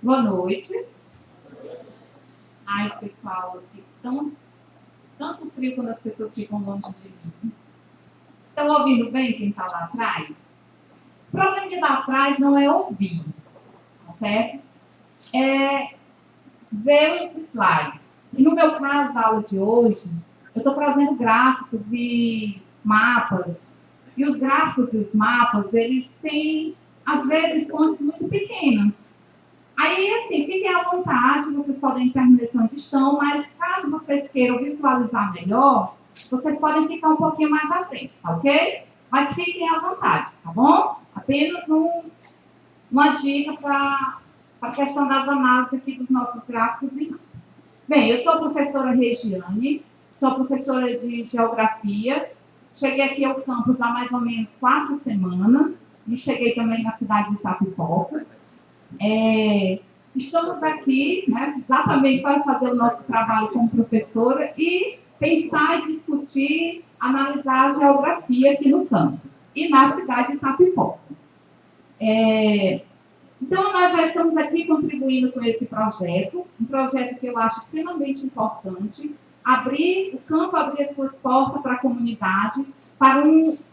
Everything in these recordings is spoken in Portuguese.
Boa noite. Ai, pessoal, eu fico tanto frio quando as pessoas ficam longe de mim. Estão ouvindo bem quem está lá atrás? O problema de lá atrás não é ouvir, tá certo? É ver os slides. E no meu caso, na aula de hoje, eu estou trazendo gráficos e mapas. E os gráficos e os mapas, eles têm, às vezes, fontes muito pequenas. Aí, assim, fiquem à vontade, vocês podem permanecer onde estão, mas caso vocês queiram visualizar melhor, vocês podem ficar um pouquinho mais à frente, tá ok? Mas fiquem à vontade, tá bom? Apenas uma dica para a questão das análises aqui dos nossos gráficos. Bem, eu sou a professora Regiane, sou professora de Geografia. Cheguei aqui ao campus há mais ou menos 4 semanas e cheguei também na cidade de Itapipoca. Estamos aqui, né, exatamente para fazer o nosso trabalho como professora e pensar e discutir, analisar a geografia aqui no campus e na cidade de Itapipoca. Então, nós já estamos aqui contribuindo com esse projeto, um projeto que eu acho extremamente importante, abrir o campo, abrir as suas portas para a comunidade, para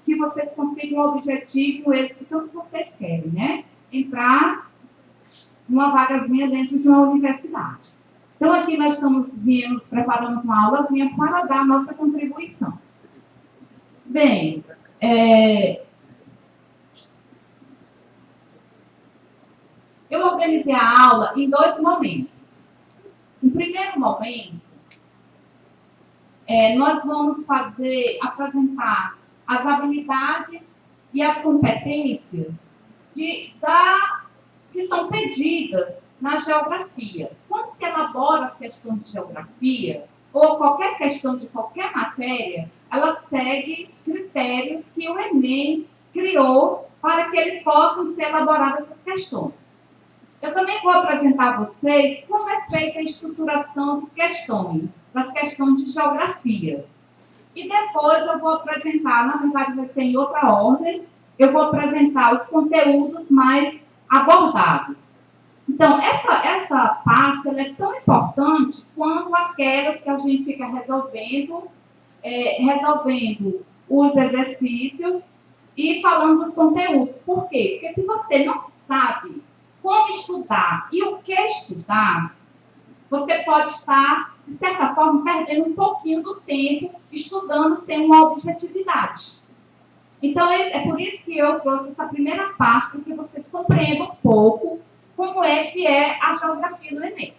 que vocês consigam o objetivo, o êxito que vocês querem, né? Entrar numa vagazinha dentro de uma universidade. Então, aqui nós preparamos uma aulazinha para dar a nossa contribuição. Bem, eu organizei a aula em 2 momentos. No primeiro momento, nós vamos apresentar as habilidades e as competências que são pedidas na geografia. Quando se elabora as questões de geografia, ou qualquer questão de qualquer matéria, ela segue critérios que o Enem criou para que ele possam ser elaboradas essas questões. Eu também vou apresentar a vocês como é feita a estruturação de questões, das questões de geografia. E depois eu vou apresentar, na verdade vai ser em outra ordem, eu vou apresentar os conteúdos mais abordados. Então, essa parte ela é tão importante quanto aquelas que a gente fica resolvendo os exercícios e falando dos conteúdos. Por quê? Porque se você não sabe como estudar e o que estudar, você pode estar, de certa forma, perdendo um pouquinho do tempo estudando sem uma objetividade. Então, é por isso que eu trouxe essa primeira parte, para que vocês compreendam um pouco como é que é a geografia do Enem.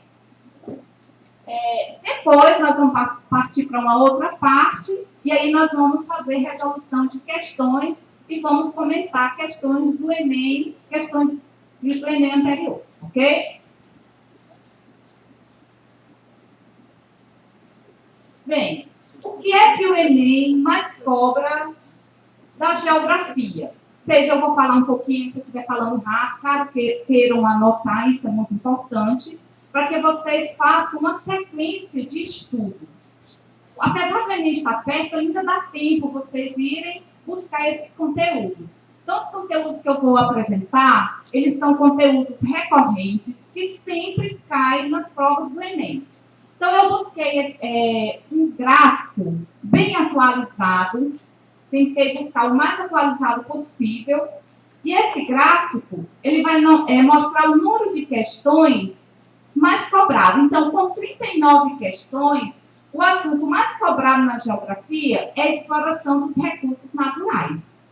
Depois, nós vamos partir para uma outra parte, e aí nós vamos fazer resolução de questões e vamos comentar questões do Enem, questões do Enem anterior, ok? Bem, o que é que o Enem mais cobra da geografia? Eu vou falar um pouquinho, se eu estiver falando rápido, claro que queiram anotar, isso é muito importante, para que vocês façam uma sequência de estudo. Apesar do Enem estar perto, ainda dá tempo vocês irem buscar esses conteúdos. Então, os conteúdos que eu vou apresentar, eles são conteúdos recorrentes que sempre caem nas provas do Enem. Então, eu busquei um gráfico bem atualizado, tentei buscar o mais atualizado possível, e esse gráfico, ele vai mostrar o número de questões mais cobrado. Então, com 39 questões, o assunto mais cobrado na geografia é a exploração dos recursos naturais.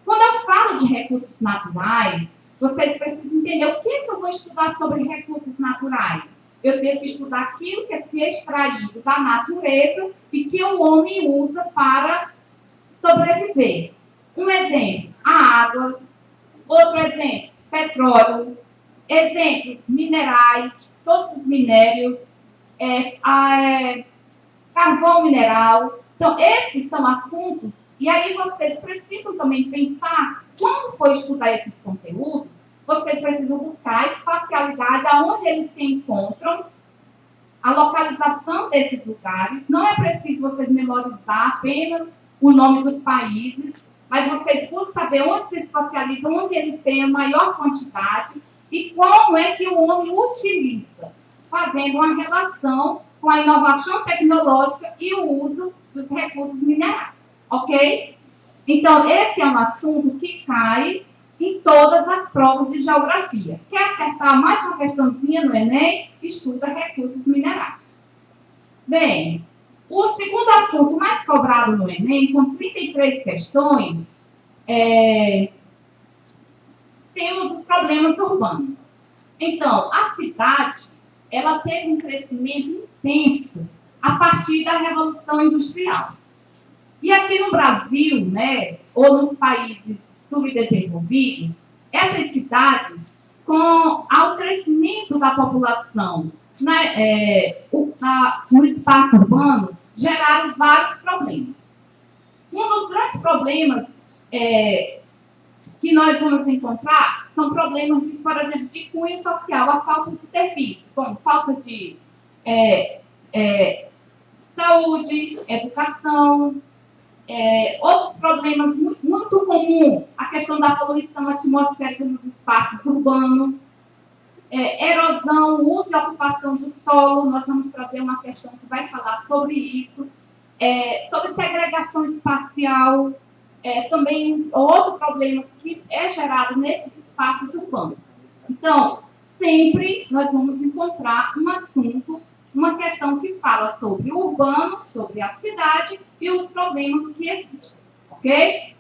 Quando eu falo de recursos naturais, vocês precisam entender o que eu vou estudar sobre recursos naturais. Eu tenho que estudar aquilo que é se extraído da natureza e que o homem usa para sobreviver. Um exemplo, a água. Outro exemplo, petróleo. Exemplos, minerais, todos os minérios, carvão mineral. Então, esses são assuntos, e aí vocês precisam também pensar, quando for estudar esses conteúdos, vocês precisam buscar a espacialidade, aonde eles se encontram, a localização desses lugares. Não é preciso vocês memorizar apenas o nome dos países, mas vocês buscam saber onde se espacializam, onde eles têm a maior quantidade, e como é que o homem utiliza, fazendo uma relação com a inovação tecnológica e o uso dos recursos minerais, ok? Então, esse é um assunto que cai em todas as provas de geografia. Quer acertar mais uma questãozinha no Enem? Estuda recursos minerais. Bem, o segundo assunto mais cobrado no Enem, com 33 questões, temos os problemas urbanos. Então, a cidade, ela teve um crescimento intenso a partir da Revolução Industrial. E aqui no Brasil, né, ou nos países subdesenvolvidos, essas cidades, com o crescimento da população no espaço urbano, geraram vários problemas. Um dos grandes problemas que nós vamos encontrar são problemas, por exemplo, de cunho social, a falta de serviço, como falta de saúde, educação, outros problemas muito comuns, a questão da poluição atmosférica nos espaços urbanos, erosão, uso e ocupação do solo, nós vamos trazer uma questão que vai falar sobre isso, sobre segregação espacial, também outro problema que é gerado nesses espaços urbanos. Então, sempre nós vamos encontrar um assunto, uma questão que fala sobre o urbano, sobre a cidade e os problemas que existem, ok?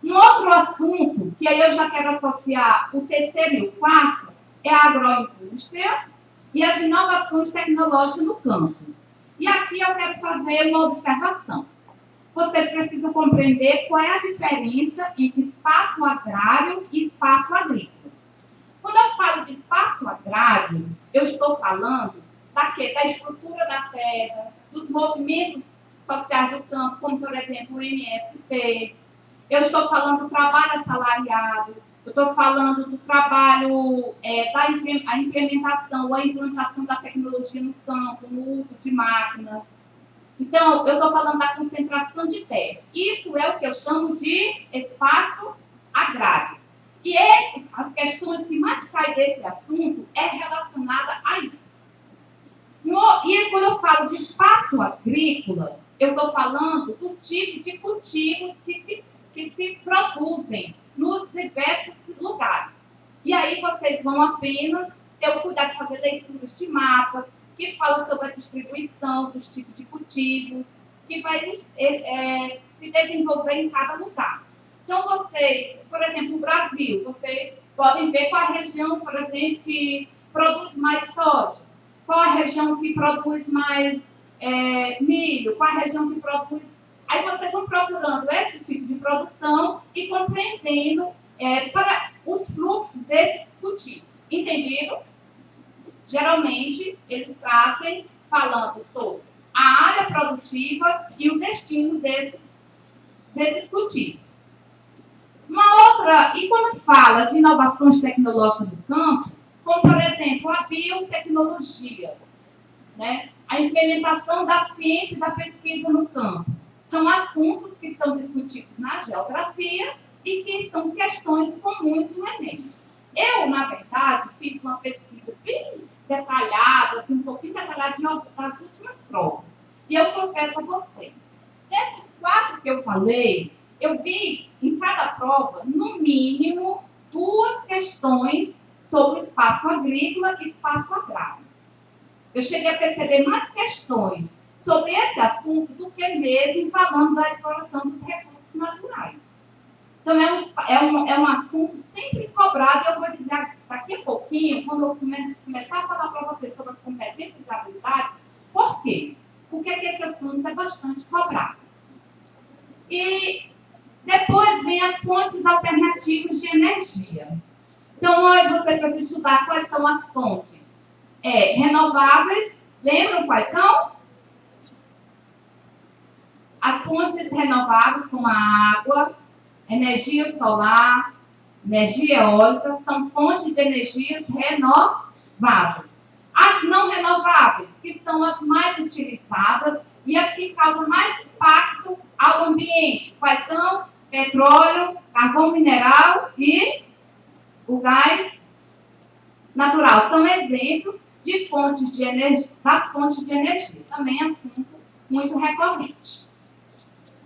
Um outro assunto, que aí eu já quero associar o terceiro e o quarto, é a agroindústria e as inovações tecnológicas no campo. E aqui eu quero fazer uma observação. Vocês precisam compreender qual é a diferença entre espaço agrário e espaço agrícola. Quando eu falo de espaço agrário, eu estou falando da estrutura da terra, dos movimentos sociais do campo, como, por exemplo, o MST. Eu estou falando do trabalho assalariado, eu estou falando do trabalho, da implementação ou a implantação da tecnologia no campo, no uso de máquinas. Então, eu estou falando da concentração de terra. Isso é o que eu chamo de espaço agrário. E as questões que mais caem desse assunto é relacionada a isso. E quando eu falo de espaço agrícola, eu estou falando do tipo de cultivos que se produzem nos diversos lugares. E aí vocês vão apenas ter o cuidado de fazer leituras de mapas, que fala sobre a distribuição dos tipos de cultivos, que vai se desenvolver em cada lugar. Então, vocês, por exemplo, o Brasil, vocês podem ver qual a região, por exemplo, que produz mais soja, qual a região que produz mais milho, qual a região que produz... Aí vocês vão procurando esse tipo de produção e compreendendo para os fluxos desses cultivos. Entendido? Geralmente, eles trazem falando sobre a área produtiva e o destino desses cultivos. E quando fala de inovações tecnológicas no campo, como, por exemplo, a biotecnologia, né? A implementação da ciência e da pesquisa no campo. São assuntos que são discutidos na geografia e que são questões comuns no Enem. Eu, na verdade, fiz uma pesquisa bem detalhada, assim, um pouquinho detalhada das últimas provas. E eu confesso a vocês, desses 4 que eu falei, eu vi em cada prova, no mínimo, 2 questões sobre o espaço agrícola e espaço agrário. Eu cheguei a perceber mais questões sobre esse assunto do que mesmo falando da exploração dos recursos naturais. Então, é um assunto sempre cobrado, e eu vou dizer daqui a pouquinho, quando eu começar a falar para vocês sobre as competências e habilidades, por quê? Porque esse assunto é bastante cobrado. E depois vem as fontes alternativas de energia. Então, vocês precisam estudar quais são as fontes renováveis. Lembram quais são? As fontes renováveis, como a água, energia solar, energia eólica, são fontes de energias renováveis. As não renováveis, que são as mais utilizadas e as que causam mais impacto ao ambiente. Quais são? Petróleo, carvão mineral e o gás natural são exemplo de fontes de energia, das fontes de energia. Também é assunto muito recorrente.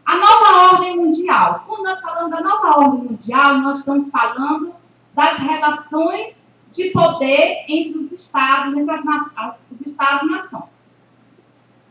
A nova ordem mundial. Quando nós falamos da nova ordem mundial, nós estamos falando das relações de poder entre os Estados, entre os Estados-nações.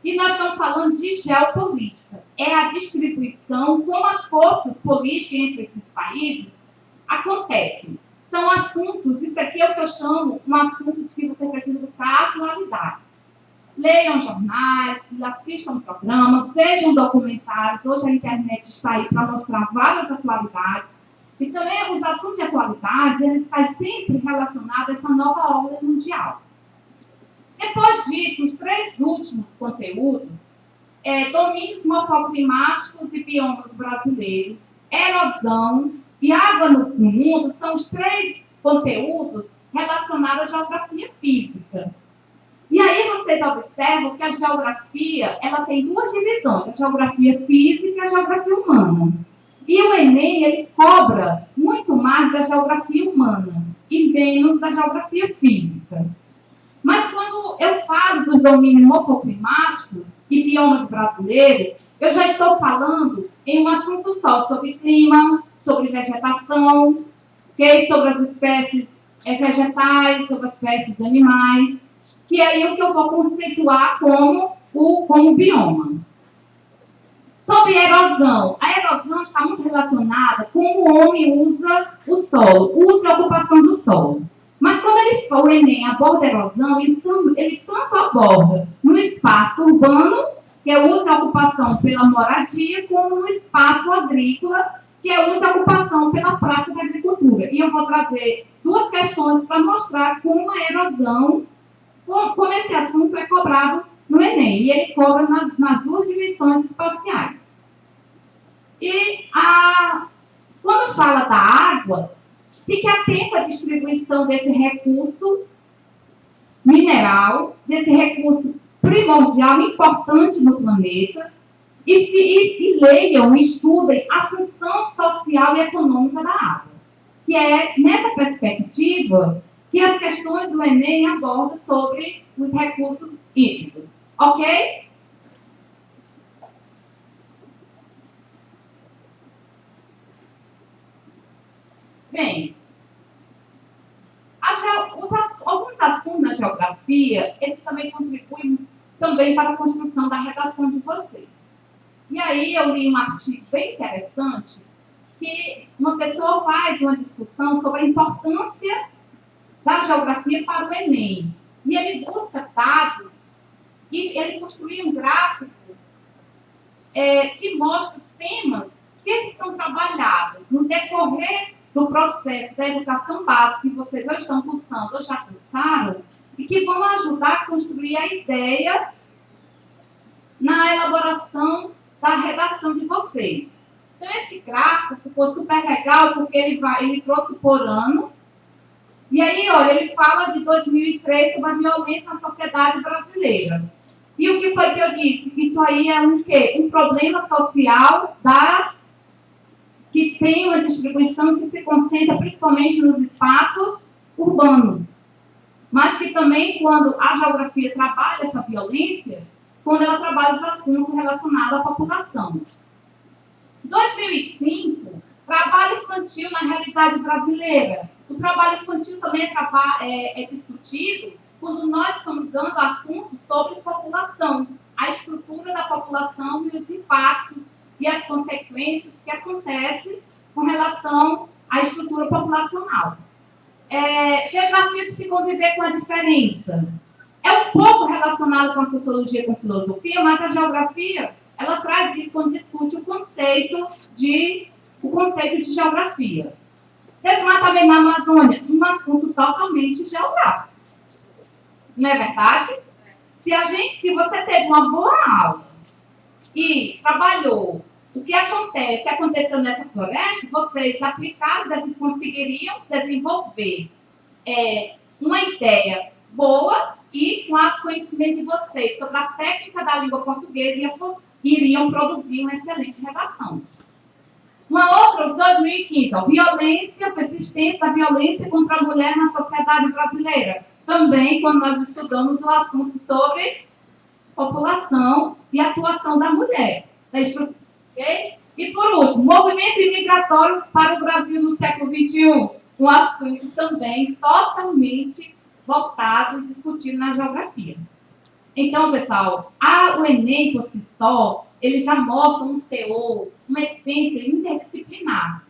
E nós estamos falando de geopolítica. É a distribuição, como as forças políticas entre esses países acontecem. São assuntos, isso aqui é o que eu chamo um assunto de que você precisa buscar atualidades. Leiam jornais, assistam programa, vejam documentários. Hoje a internet está aí para mostrar várias atualidades. E também os assuntos de atualidades, eles estão sempre relacionados a essa nova ordem mundial. Depois disso, os 3 últimos conteúdos, domínios morfoclimáticos e biomas brasileiros, erosão e água no mundo, são os 3 conteúdos relacionados à geografia física. E aí vocês observam que a geografia, ela tem 2 divisões, a geografia física e a geografia humana. E o Enem, ele cobra muito mais da geografia humana e menos da geografia física. Mas quando eu falo dos domínios morfoclimáticos e biomas brasileiros, eu já estou falando em um assunto só, sobre clima, sobre vegetação, okay? Sobre as espécies vegetais, sobre as espécies animais, que é aí o que eu vou conceituar como bioma. Sobre erosão. A erosão está muito relacionada com como o homem usa o solo, usa a ocupação do solo. Mas quando o Enem aborda a erosão, ele tanto aborda no espaço urbano, que é o uso e a ocupação pela moradia, como no espaço agrícola, que é o uso e a ocupação pela prática da agricultura. E eu vou trazer 2 questões para mostrar como a erosão, como esse assunto é cobrado no Enem. E ele cobra nas 2 dimensões espaciais. E quando fala da água, fique atento à distribuição desse recurso mineral, desse recurso primordial, importante no planeta, e leiam, estudem a função social e econômica da água. Que é nessa perspectiva que as questões do Enem abordam sobre os recursos hídricos. Ok? Bem, alguns assuntos na geografia, eles também contribuem também para a construção da redação de vocês. E aí eu li um artigo bem interessante que uma pessoa faz uma discussão sobre a importância da geografia para o Enem. E ele busca dados e ele construiu um gráfico que mostra temas que são trabalhados no decorrer do processo da educação básica que vocês já estão cursando ou já cursaram e que vão ajudar a construir a ideia na elaboração da redação de vocês. Então, esse gráfico ficou super legal porque ele trouxe por ano. E aí, olha, ele fala de 2003 sobre a violência na sociedade brasileira. E o que foi que eu disse? Que isso aí é um quê? Um problema social que tem uma distribuição que se concentra principalmente nos espaços urbanos. Mas que também, quando a geografia trabalha essa violência, quando ela trabalha os assuntos relacionados à população. 2005, trabalho infantil na realidade brasileira. O trabalho infantil também é discutido quando nós estamos dando assuntos sobre população, a estrutura da população e os impactos e as consequências que acontecem com relação à estrutura populacional. Desafio de se conviver com a diferença. É um pouco relacionado com a sociologia, com a filosofia, mas a geografia, ela traz isso quando discute o conceito de geografia. Desmatamento na Amazônia, um assunto totalmente geográfico. Não é verdade? Se você teve uma boa aula e trabalhou o que aconteceu nessa floresta, vocês aplicaram, conseguiriam desenvolver uma ideia boa e com o conhecimento de vocês sobre a técnica da língua portuguesa iriam produzir uma excelente redação. Uma outra, 2015, ó, violência, persistência da violência contra a mulher na sociedade brasileira. Também, quando nós estudamos o assunto sobre população e atuação da mulher. Okay? E, por último, movimento imigratório para o Brasil no século XXI. Um assunto também totalmente voltado e discutido na geografia. Então, pessoal, o Enem, por si só, ele já mostra um teor, uma essência interdisciplinar.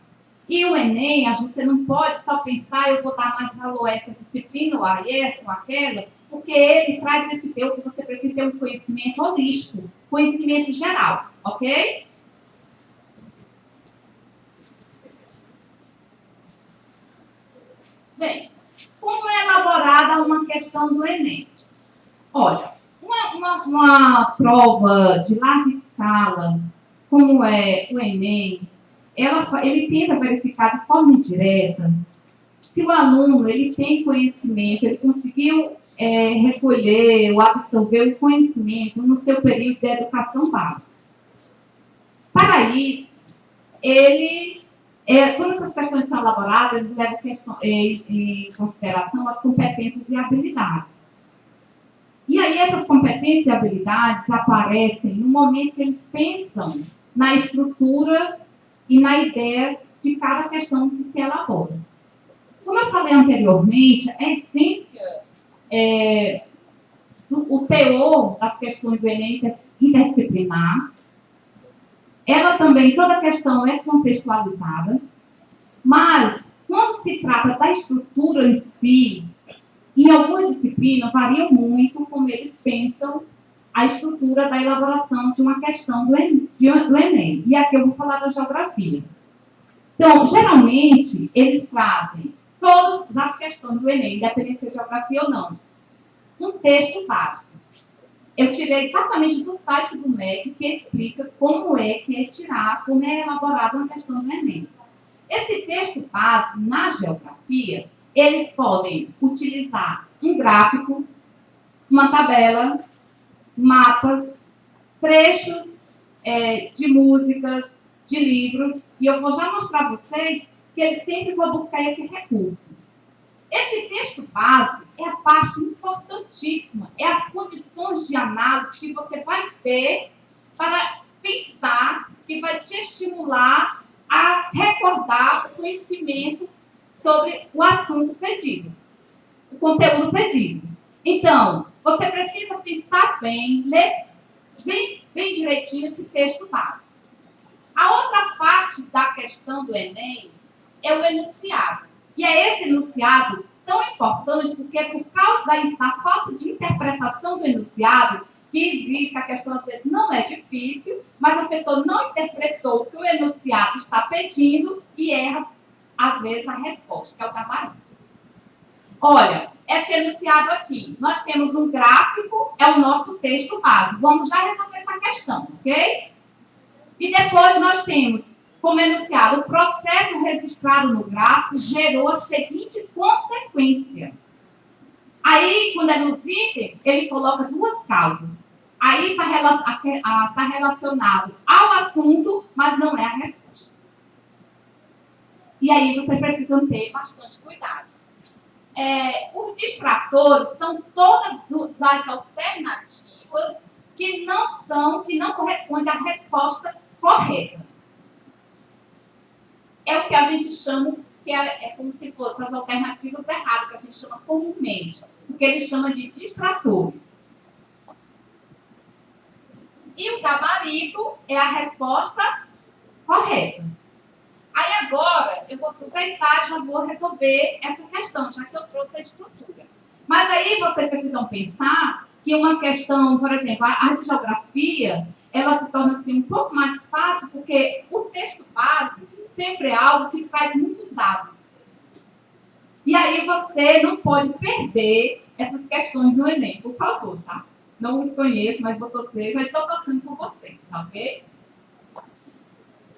E o Enem, você não pode só pensar, eu vou dar mais valor a essa disciplina, ou a essa, ou aquela, porque ele traz esse teor que você precisa ter um conhecimento holístico, conhecimento geral, ok? Bem, como é elaborada uma questão do Enem? Olha, uma prova de larga escala, como é o Enem, ele tenta verificar de forma indireta se o aluno ele tem conhecimento, ele conseguiu recolher ou absorver o conhecimento no seu período de educação básica. Para isso, quando essas questões são elaboradas, eles levam em consideração as competências e habilidades. E aí essas competências e habilidades aparecem no momento que eles pensam na estrutura e na ideia de cada questão que se elabora. Como eu falei anteriormente, a essência, o teor das questões do Enem é interdisciplinar. Ela também, toda a questão é contextualizada, mas quando se trata da estrutura em si, em alguma disciplina varia muito como eles pensam a estrutura da elaboração de uma questão do Enem. E aqui eu vou falar da geografia. Então, geralmente, eles trazem todas as questões do Enem, independente se é geografia ou não, um texto base. Eu tirei exatamente do site do MEC, que explica como é elaborada uma questão do Enem. Esse texto base, na geografia, eles podem utilizar um gráfico, uma tabela, mapas, trechos de músicas, de livros, e eu vou já mostrar a vocês que eles sempre vão buscar esse recurso. Esse texto base é a parte importantíssima, é as condições de análise que você vai ter para pensar, que vai te estimular a recordar o conhecimento sobre o assunto pedido, o conteúdo pedido. Então, você precisa pensar bem, ler bem direitinho esse texto base. A outra parte da questão do Enem é o enunciado. E é esse enunciado tão importante porque por causa da falta de interpretação do enunciado que existe, a questão às vezes não é difícil, mas a pessoa não interpretou o que o enunciado está pedindo e erra, às vezes, a resposta, que é o gabarito. Olha, esse enunciado aqui, nós temos um gráfico, é o nosso texto base. Vamos já resolver essa questão, ok? E depois nós temos como enunciado, o processo registrado no gráfico gerou a seguinte consequência. Aí, quando é nos itens, ele coloca duas causas. Aí está relacionado ao assunto, mas não é a resposta. E aí vocês precisam ter bastante cuidado. Os distratores são todas as alternativas que não correspondem à resposta correta. É o que a gente chama, que é como se fossem as alternativas erradas, que a gente chama comumente, o que eles chamam de distratores. E o gabarito é a resposta correta. Aí agora, eu vou aproveitar e já vou resolver essa questão, já que eu trouxe a estrutura. Mas aí vocês precisam pensar que uma questão, por exemplo, a de geografia, ela se torna assim um pouco mais fácil, porque o texto base sempre é algo que traz muitos dados. E aí você não pode perder essas questões no Enem, por favor, tá? Não os conheço, mas vou torcer, já estou torcendo por vocês, tá ok?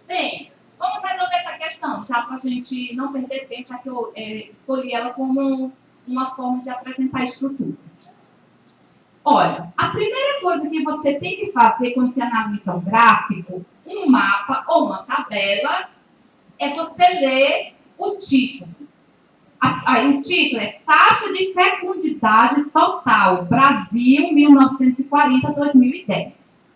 Bem, vamos resolver essa questão, já para a gente não perder tempo, já que eu escolhi ela como uma forma de apresentar a estrutura. Olha, a primeira coisa que você tem que fazer quando você analisa um gráfico, um mapa ou uma tabela, é você ler o título. Aí o título é Taxa de Fecundidade Total, Brasil, 1940-2010.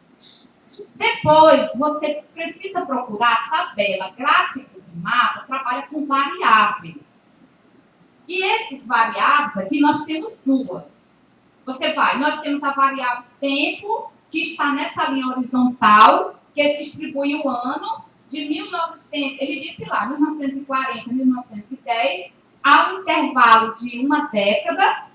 Depois, você precisa procurar a tabela, gráficos e mapa, trabalha com variáveis. E esses variáveis aqui, nós temos duas. Nós temos a variável tempo, que está nessa linha horizontal, que distribui o ano de 1900, ele disse lá, 1940 a 1910, há um intervalo de uma década,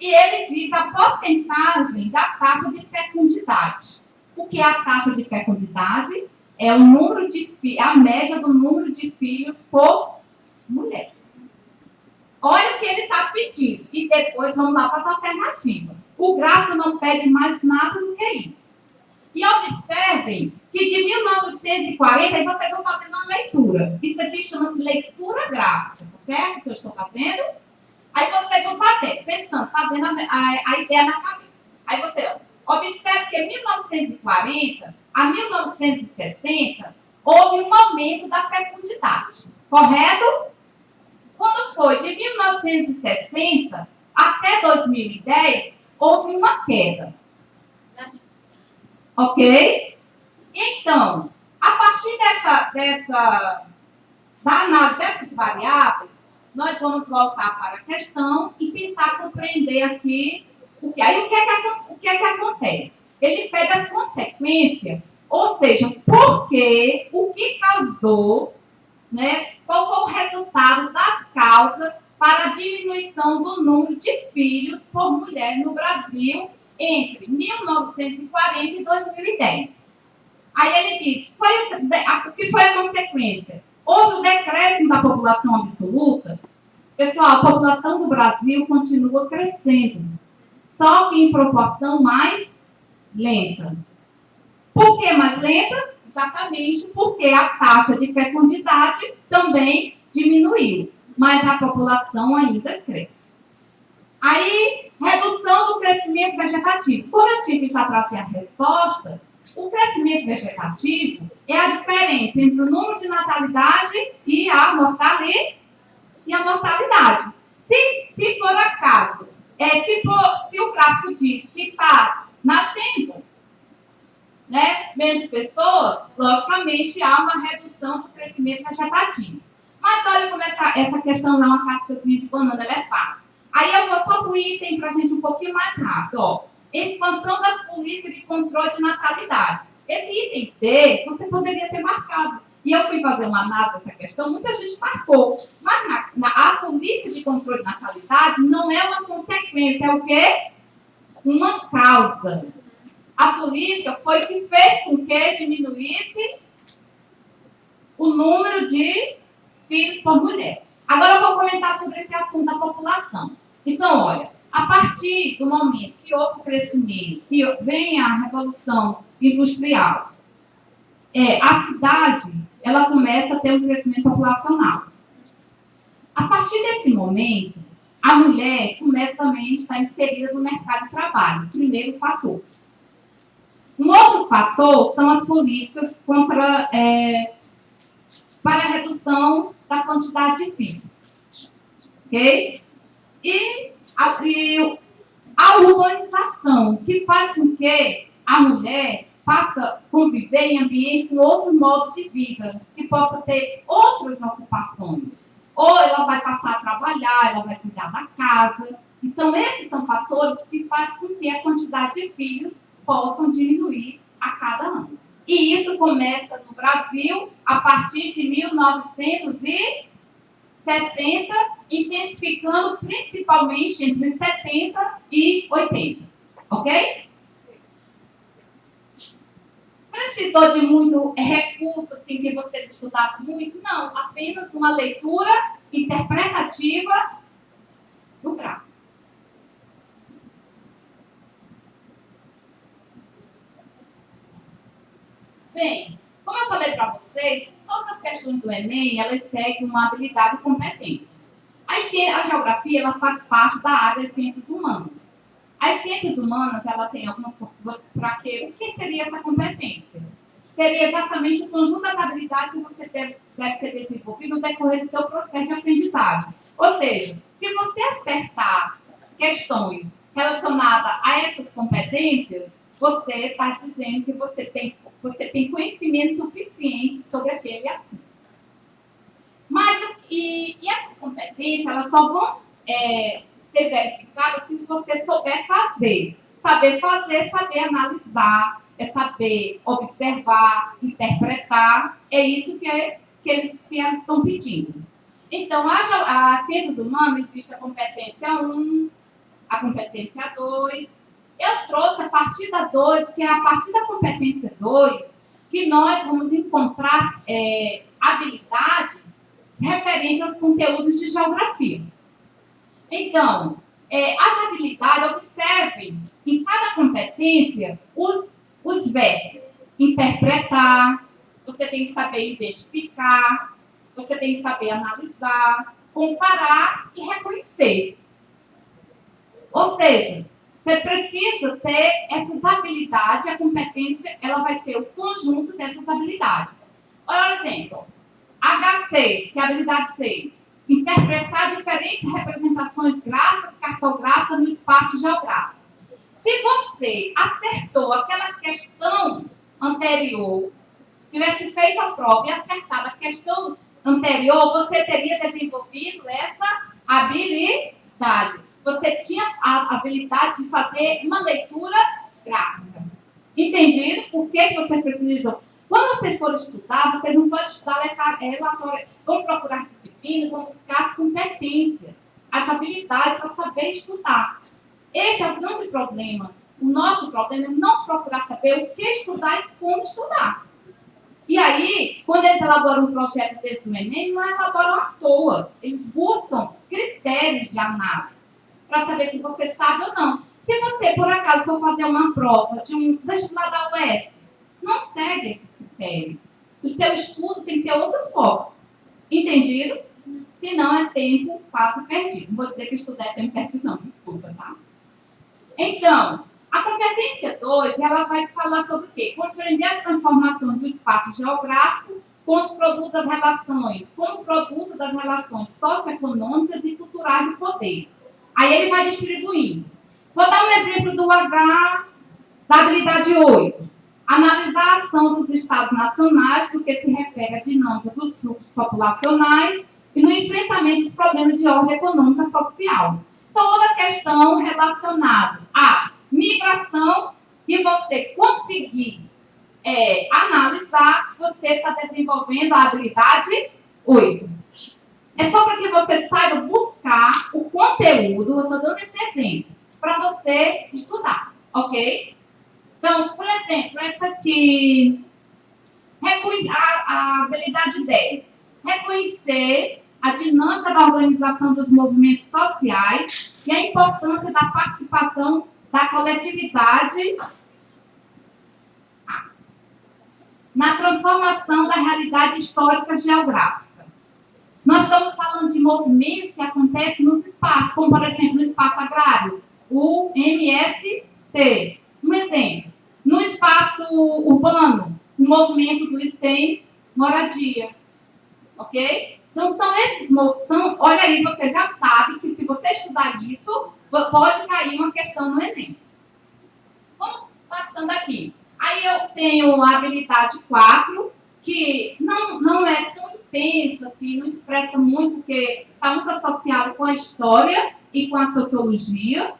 e ele diz a porcentagem da taxa de fecundidade. O que é a taxa de fecundidade? É o número de a média do número de filhos por mulher. Olha o que ele está pedindo. E depois vamos lá para as alternativas. O gráfico não pede mais nada do que isso. E observem que de 1940, aí vocês vão fazer uma leitura. Isso aqui chama-se leitura gráfica, tá certo? Que eu estou fazendo. Aí vocês vão fazer, pensando, fazendo a ideia na cabeça. Aí você observe que em 1940 a 1960 houve um aumento da fecundidade, correto? Quando foi de 1960 até 2010, houve uma queda. Ok? Então, a partir da análise dessas variáveis, nós vamos voltar para a questão e tentar compreender aqui o que é que acontece. Ele pega as consequências, ou seja, por que, o que causou, né, qual foi o resultado das causas para a diminuição do número de filhos por mulher no Brasil entre 1940 e 2010. Aí ele diz, o que foi a consequência? Houve o decréscimo da população absoluta. Pessoal, a população do Brasil continua crescendo, só que em proporção mais lenta. Por que mais lenta? Exatamente porque a taxa de fecundidade também diminuiu, mas a população ainda cresce. Aí, redução do crescimento vegetativo. Como eu tive que já trazer a resposta, o crescimento vegetativo é a diferença entre o número de natalidade e a mortalidade. Se por acaso, se o gráfico diz que está nascendo, né, menos pessoas, logicamente há uma redução do crescimento vegetativo. Mas olha como essa questão lá, uma cascazinha de banana, ela é fácil. Aí eu vou só para o item para a gente um pouquinho mais rápido. Ó. Expansão das políticas de controle de natalidade. Esse item D, você poderia ter marcado. E eu fui fazer uma análise dessa questão, muita gente marcou. Mas a política de controle de natalidade não é uma consequência, é o quê? Uma causa. A política foi que fez com que diminuísse o número de filhos por mulher. Agora eu vou comentar sobre esse assunto da população. Então, olha, a partir do momento que houve o crescimento, que vem a Revolução Industrial, a cidade, ela começa a ter um crescimento populacional. A partir desse momento, a mulher começa também a estar inserida no mercado de trabalho, primeiro fator. Um outro fator são as políticas para a redução da quantidade de filhos. Ok? E a urbanização, que faz com que a mulher passe a conviver em ambiente com outro modo de vida, que possa ter outras ocupações. Ou ela vai passar a trabalhar, ela vai cuidar da casa. Então, esses são fatores que fazem com que a quantidade de filhos possam diminuir a cada ano. E isso começa no Brasil a partir de 1960, intensificando principalmente entre 70 e 80. Ok? Precisou de muito recurso, assim, que vocês estudassem muito? Não, apenas uma leitura interpretativa do gráfico. Bem, como eu falei para vocês, todas as questões do Enem, elas seguem uma habilidade e competência. A geografia, ela faz parte da área das ciências humanas. As ciências humanas, ela tem algumas... O que seria essa competência? seria exatamente o conjunto das habilidades que você deve ser desenvolvido no decorrer do seu processo de aprendizagem. Ou seja, se você acertar questões relacionadas a essas competências, você está dizendo que você tem conhecimento suficiente sobre aquele assunto. Mas, essas competências, elas só vão ser verificadas se você souber fazer. Saber fazer é saber analisar, é saber observar, interpretar. É isso que eles estão pedindo. Então, as ciências humanas, existe a competência 1, a competência 2. Eu trouxe a partir da 2, que é a partir da competência 2, que nós vamos encontrar habilidades referentes aos conteúdos de geografia. Então, as habilidades, observem em cada competência os verbos. Interpretar, você tem que saber identificar, você tem que saber analisar, comparar e reconhecer. Ou seja, você precisa ter essas habilidades, a competência ela vai ser o conjunto dessas habilidades. Olha o exemplo. H6, que é a habilidade 6. Interpretar diferentes representações gráficas, cartográficas no espaço geográfico. Se você acertou aquela questão anterior, tivesse feito a prova e acertado a questão anterior, você teria desenvolvido essa habilidade. Você tinha a habilidade de fazer uma leitura gráfica. Entendido? Por que vocês precisam? Quando vocês forem estudar, vocês não podem estudar relatório. Vão procurar disciplinas, vão buscar as competências, as habilidades para saber estudar. Esse é o grande problema. O nosso problema é não procurar saber o que estudar e como estudar. E aí, quando eles elaboram um projeto desse do Enem, não elaboram à toa. Eles buscam critérios de análise para saber se você sabe ou não. Se você, por acaso, for fazer uma prova de um vestibular da UES, não segue esses critérios. O seu estudo tem que ter outro foco. Entendido? Senão é tempo, passo perdido. Não vou dizer que estudar é tempo perdido, não. Desculpa, tá? Então, a competência 2, ela vai falar sobre o quê? Compreender as transformações do espaço geográfico com os produtos das relações, como produto das relações socioeconômicas e culturais do poder. Aí ele vai distribuindo. Vou dar um exemplo do H, da habilidade 8. Analisar a ação dos estados nacionais no que se refere à dinâmica dos fluxos populacionais e no enfrentamento dos problemas de ordem econômica e social. Toda questão relacionada à migração que você conseguir analisar, você está desenvolvendo a habilidade 8. É só para que você saiba buscar o conteúdo, eu estou dando esse exemplo, para você estudar, ok? Então, por exemplo, essa aqui, a habilidade 10, reconhecer a dinâmica da organização dos movimentos sociais e a importância da participação da coletividade na transformação da realidade histórica geográfica. Nós estamos falando de movimentos que acontecem nos espaços, como, por exemplo, no espaço agrário, o MST. Um exemplo, no espaço urbano, o movimento dos sem moradia. Ok? Então, são esses... olha aí, você já sabe que se você estudar isso, pode cair uma questão no Enem. Vamos passando aqui. Aí eu tenho a habilidade 4, que não é tão intensa, assim, não expressa muito, porque está muito associado com a história e com a sociologia.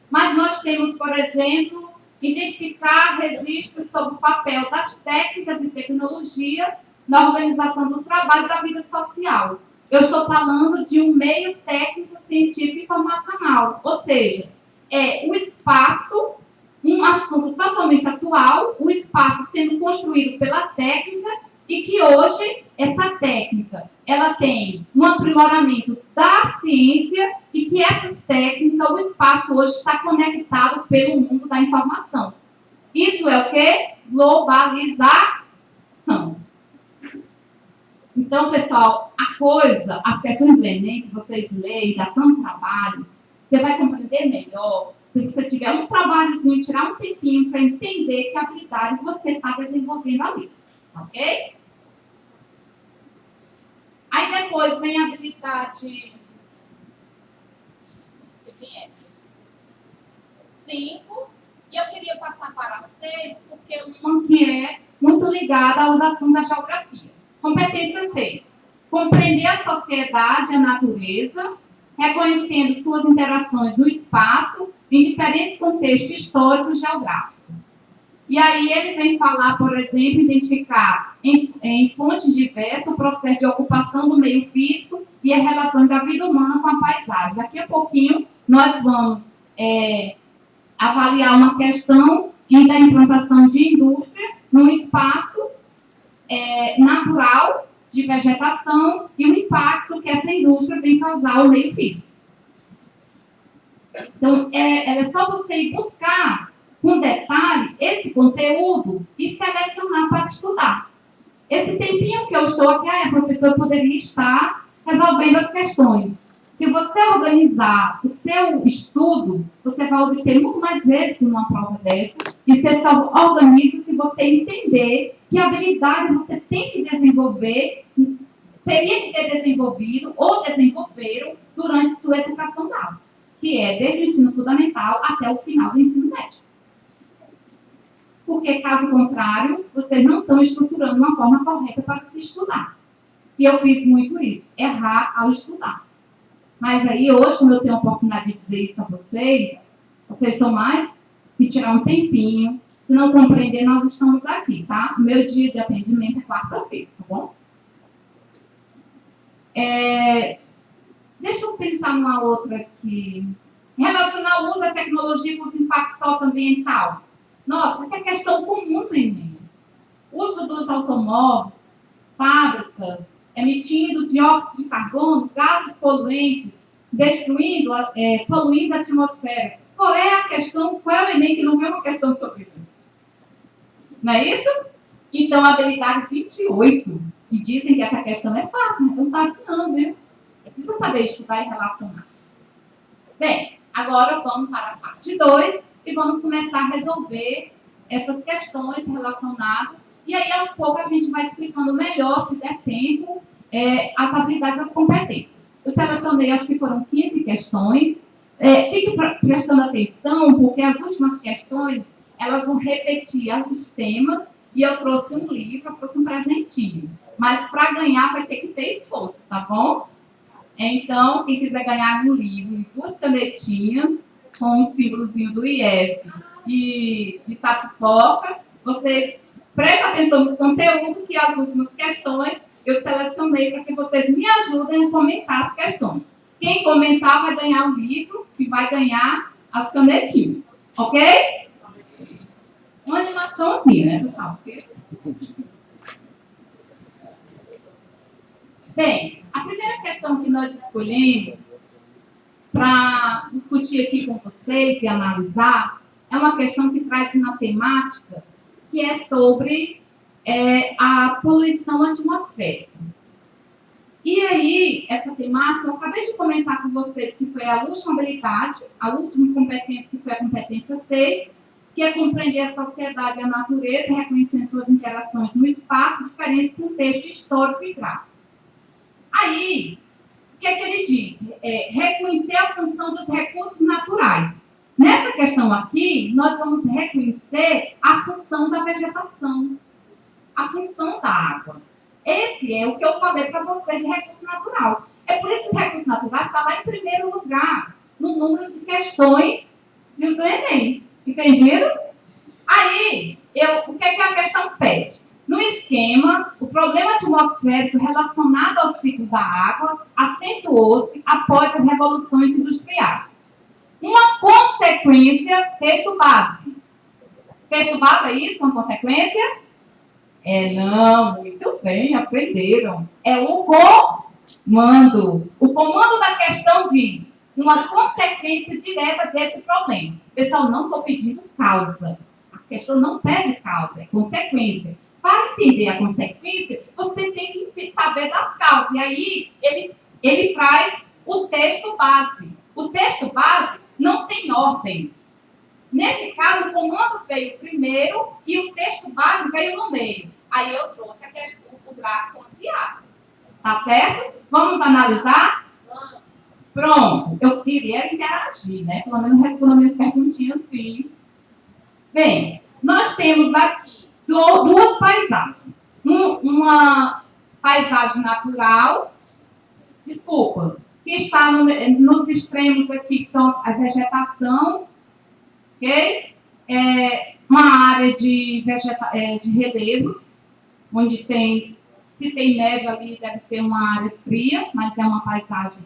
Mas nós temos, por exemplo, identificar registros sobre o papel das técnicas e tecnologia na organização do trabalho e da vida social. Eu estou falando de um meio técnico, científico e informacional, ou seja, o espaço, um assunto totalmente atual, o espaço sendo construído pela técnica e que hoje essa técnica ela tem um aprimoramento da ciência e que essas técnicas, o espaço hoje está conectado pelo mundo da informação. Isso é o quê? Globalização. Então, pessoal, as questões do Enem que vocês leem, dá tanto trabalho, Você vai compreender melhor se você tiver um trabalhozinho, tirar um tempinho para entender que habilidade você está desenvolvendo ali. Ok? Aí depois vem a habilidade CPS 5, e eu queria passar para 6, porque uma que é muito ligada à usação da geografia. Competência 6. Compreender a sociedade e a natureza, reconhecendo suas interações no espaço em diferentes contextos históricos e geográficos. E aí ele vem falar, por exemplo, identificar em fontes diversas o processo de ocupação do meio físico e as relações da vida humana com a paisagem. Daqui a pouquinho nós vamos avaliar uma questão da implantação de indústria num espaço natural de vegetação e o impacto que essa indústria vem causar ao meio físico. Então, é só você ir buscar com detalhe esse conteúdo e selecionar para estudar. Esse tempinho que eu estou aqui, a professora poderia estar resolvendo as questões. Se você organizar o seu estudo, você vai obter muito mais êxito numa prova dessa. E você só organiza se você entender que habilidade você tem que desenvolver, teria que ter desenvolvido ou desenvolveram durante sua educação básica, que é desde o ensino fundamental até o final do ensino médio. Porque, caso contrário, vocês não estão estruturando uma forma correta para se estudar. E eu fiz muito isso, errar ao estudar. Mas aí, hoje, como eu tenho a oportunidade de dizer isso a vocês, vocês estão mais que tirar um tempinho. Se não compreender, nós estamos aqui, tá? O meu dia de atendimento é quarta-feira, tá bom? Deixa eu pensar numa outra aqui. Relacionar o uso das tecnologias com os impactos socioambiental. Nossa, isso é questão comum no Enem. Uso dos automóveis, fábricas, emitindo dióxido de carbono, gases poluentes, poluindo a atmosfera. Qual é a questão? Qual é o Enem que não vê uma questão sobre isso? Não é isso? Então, a habilidade 28. E dizem que essa questão é fácil, não é tão fácil não, viu? Precisa saber estudar e relacionar. Bem, agora vamos para a parte 2 e vamos começar a resolver essas questões relacionadas. E aí, aos poucos, a gente vai explicando melhor, se der tempo, as habilidades e as competências. Eu selecionei, acho que foram 15 questões. Fique prestando atenção, porque as últimas questões, elas vão repetir alguns temas, e eu trouxe um livro, eu trouxe um presentinho. Mas para ganhar vai ter que ter esforço, tá bom? Então, quem quiser ganhar um livro e 2 canetinhas com um símbolozinho do IF e de Tapipoca, vocês prestem atenção nos conteúdos, que as últimas questões eu selecionei para que vocês me ajudem a comentar as questões. Quem comentar vai ganhar o livro e vai ganhar as canetinhas, ok? Uma animaçãozinha, né, pessoal? Bem, a primeira questão que nós escolhemos para discutir aqui com vocês e analisar é uma questão que traz uma temática que é sobre a poluição atmosférica. E aí, essa temática, eu acabei de comentar com vocês que foi a última habilidade, a última competência, que foi a competência 6, que é compreender a sociedade e a natureza, reconhecendo suas interações no espaço, diferentes contextos histórico e gráfico. Aí, o que é que ele diz? Reconhecer a função dos recursos naturais. Nessa questão aqui, nós vamos reconhecer a função da vegetação, a função da água. Esse é o que eu falei para você de recurso natural. É por isso que o recurso natural está lá em primeiro lugar, no número de questões do Enem. Entendido? Aí, o que é que a questão pede? No esquema, o problema atmosférico relacionado ao ciclo da água acentuou-se após as revoluções industriais. Uma consequência, texto base. Texto base é isso? Uma consequência? Não, muito bem, aprenderam. É o comando. O comando da questão diz uma consequência direta desse problema. Pessoal, não estou pedindo causa. A questão não pede causa, é consequência. Para entender a consequência, você tem que saber das causas. E aí, ele traz o texto base. O texto base não tem ordem. Nesse caso, o comando veio primeiro e o texto base veio no meio. Aí eu trouxe o gráfico ampliado. Tá certo? Vamos analisar? Pronto. Eu queria interagir, né? Pelo menos responder minhas perguntinhas, sim. Bem, nós temos aqui duas paisagens. Uma paisagem natural, que está nos extremos aqui, que são a vegetação, ok? Uma área de relevos, onde se tem neve ali, deve ser uma área fria, mas é uma paisagem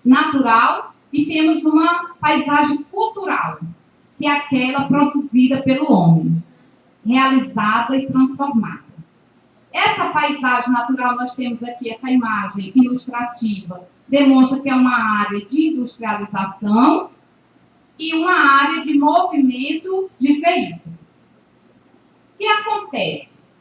natural. E temos uma paisagem cultural, que é aquela produzida pelo homem, realizada e transformada. Essa paisagem natural, nós temos aqui essa imagem ilustrativa, demonstra que é uma área de industrialização e uma área de movimento de veículo. O que acontece?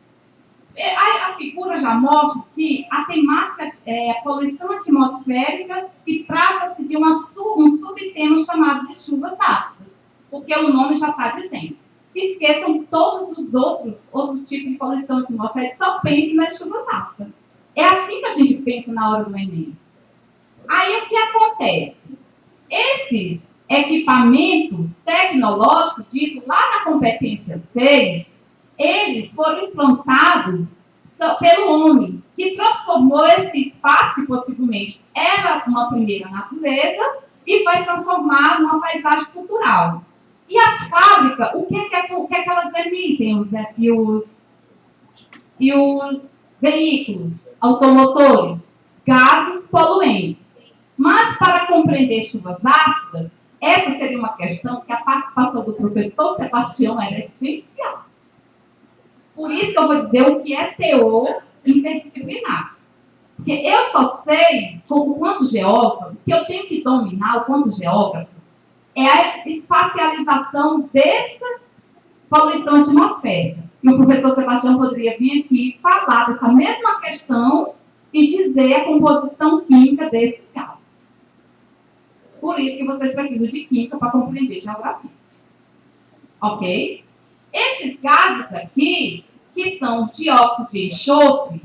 A figura já mostra que a temática é a poluição atmosférica, que trata-se de um subtema chamado de chuvas ácidas, porque o nome já está dizendo. Esqueçam todos os outros tipos de poluição atmosférica, só pensem nas chuvas ácidas. É assim que a gente pensa na hora do Enem. Aí o que acontece? Esses equipamentos tecnológicos, dito lá na competência 6, eles foram implantados pelo homem, que transformou esse espaço, que possivelmente era uma primeira natureza, e vai transformar numa paisagem cultural. E as fábricas, o que é que elas emitem? Os veículos automotores, gases poluentes. Mas, para compreender chuvas ácidas, essa seria uma questão que a participação do professor Sebastião era essencial. Por isso que eu vou dizer o que é teor interdisciplinar. Porque eu só sei, quanto geógrafo, que eu tenho que dominar, o quanto geógrafo, é a espacialização dessa poluição atmosférica. E o professor Sebastião poderia vir aqui falar dessa mesma questão e dizer a composição química desses gases. Por isso que vocês precisam de química para compreender geografia. Ok? Esses gases aqui, que são os dióxidos de enxofre,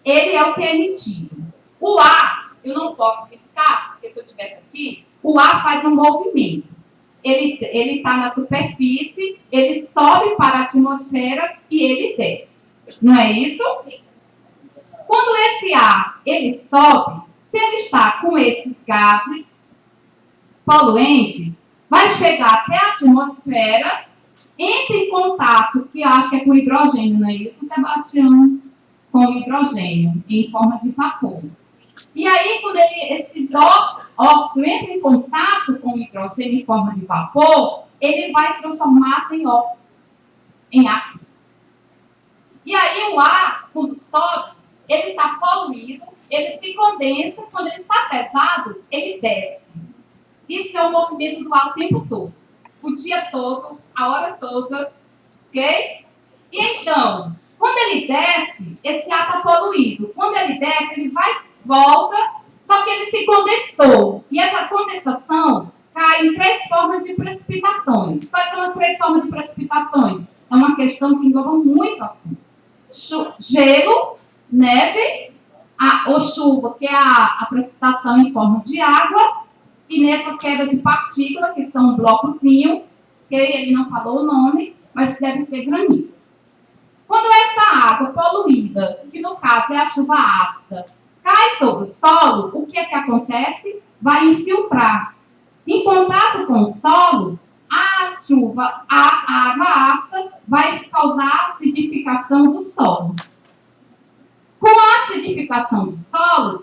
ele é o que é emitido. O ar, eu não posso riscar, porque se eu estivesse aqui, o ar faz um movimento. Ele está na superfície, ele sobe para a atmosfera e ele desce. Não é isso? Quando esse ar ele sobe, se ele está com esses gases poluentes, vai chegar até a atmosfera, entra em contato, que acho que é com hidrogênio, não é isso, Sebastião? Com hidrogênio, em forma de vapor. E aí, quando esses óxidos entram em contato com o hidrogênio em forma de vapor, ele vai transformar-se em óxido, em ácidos. E aí o ar, quando sobe, ele está poluído, ele se condensa, quando ele está pesado, ele desce. Isso é o movimento do ar o tempo todo. O dia todo, a hora toda, ok? E então, quando ele desce, esse ar está poluído. Quando ele desce, ele volta, só que ele se condensou. E essa condensação cai em 3 formas de precipitações. Quais são as 3 formas de precipitações? É uma questão que engloba muito assim. Gelo, neve, ou chuva, que é a precipitação em forma de água, e nessa queda de partícula, que são um blocozinho, que ele não falou o nome, mas deve ser granizo. Quando essa água poluída, que no caso é a chuva ácida, cai sobre o solo, o que é que acontece? Vai infiltrar. Em contato com o solo, a água ácida vai causar acidificação do solo. Com a acidificação do solo,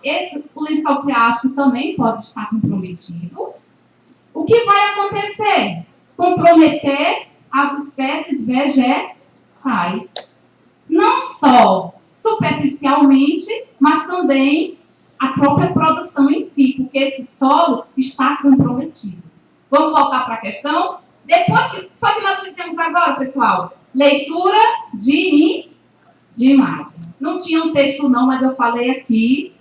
o lençol freático também pode estar comprometido. O que vai acontecer? Comprometer as espécies vegetais. Não só superficialmente, mas também a própria produção em si, porque esse solo está comprometido. Vamos voltar para a questão? Só que nós fizemos agora, pessoal, leitura de imagem. Não tinha um texto não, mas eu falei aqui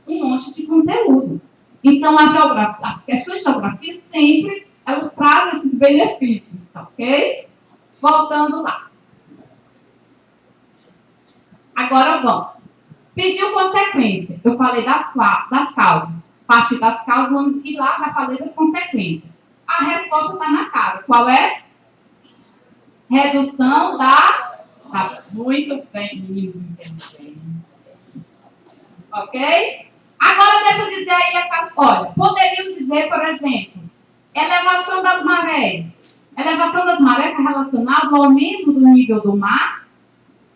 um monte de conteúdo. Então, as questões de geografia sempre elas trazem esses benefícios, tá ok? Voltando lá. Agora vamos. Pediu consequência. Eu falei das causas. A partir das causas, vamos ir lá, já falei das consequências. A resposta está na cara. Qual é? Redução da... Tá muito bem, meninos inteligentes. Ok? Agora, deixa eu dizer aí, olha, poderiam dizer, por exemplo, elevação das marés. Elevação das marés está relacionada ao aumento do nível do mar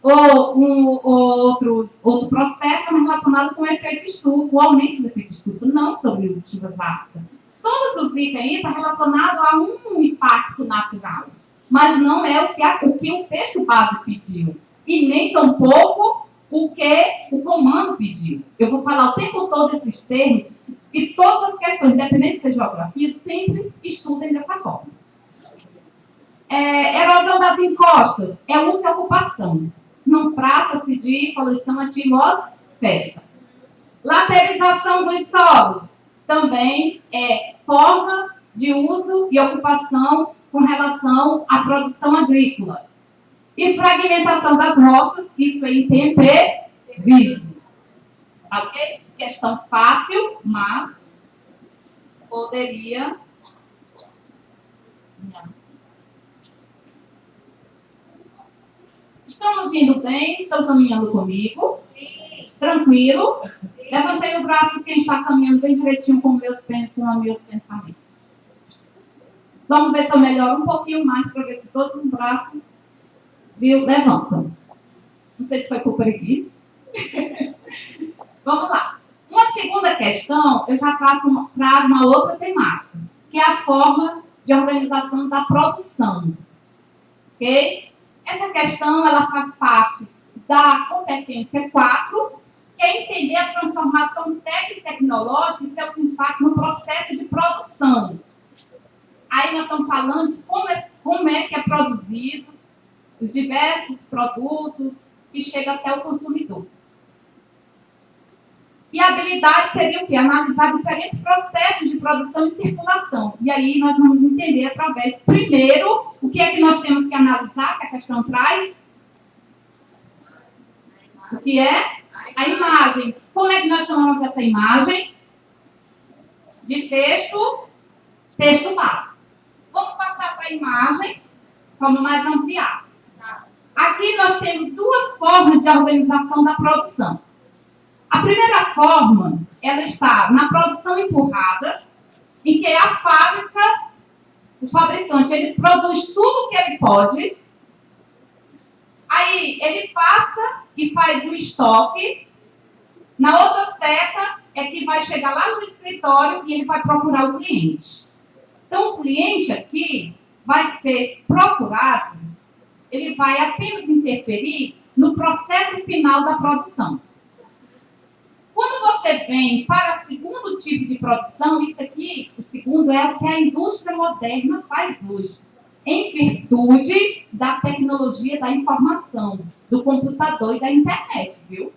ou outro processo relacionado com o efeito estufa, o aumento do efeito estufa, não sobre chuvas ácidas. Todos os itens aí estão relacionados a um impacto natural, mas não é o que o texto base pediu, e nem tampouco o que o comando pediu. Eu vou falar o tempo todo esses termos, e todas as questões, independente de geografia, sempre estudem dessa forma. Erosão das encostas é uso e ocupação. Não trata-se de poluição atmosférica. Laterização dos solos também é forma de uso e ocupação com relação à produção agrícola. E fragmentação das rochas, isso é intemperismo. Ok? Questão fácil, mas poderia... Estamos indo bem? Estão caminhando comigo? Sim. Tranquilo? Sim. Levante aí o braço quem está caminhando bem direitinho com meus pensamentos. Vamos ver se eu melhoro um pouquinho mais para ver se todos os braços levantam. Não sei se foi por preguiça. Vamos lá. Uma segunda questão, eu já trago uma outra temática, que é a forma de organização da produção. Ok? Essa questão, ela faz parte da competência 4, que é entender a transformação técnica e tecnológica e seus impactos no processo de produção. Aí nós estamos falando de como é que é produzidos os diversos produtos que chegam até o consumidor. E a habilidade seria o quê? Analisar diferentes processos de produção e circulação. E aí nós vamos entender através, primeiro, o que é que nós temos que analisar, que a questão traz? O que é? A imagem. Como é que nós chamamos essa imagem? De texto base. Vamos passar para a imagem, de forma mais ampliada. Aqui nós temos duas formas de organização da produção. A primeira forma, ela está na produção empurrada, em que a fábrica, o fabricante, ele produz tudo o que ele pode, aí ele passa e faz o estoque, na outra seta é que vai chegar lá no escritório e ele vai procurar o cliente. Então, o cliente aqui vai ser procurado, ele vai apenas interferir no processo final da produção. Quando você vem para o segundo tipo de produção, isso aqui, o segundo é o que a indústria moderna faz hoje, em virtude da tecnologia da informação, do computador e da internet, viu?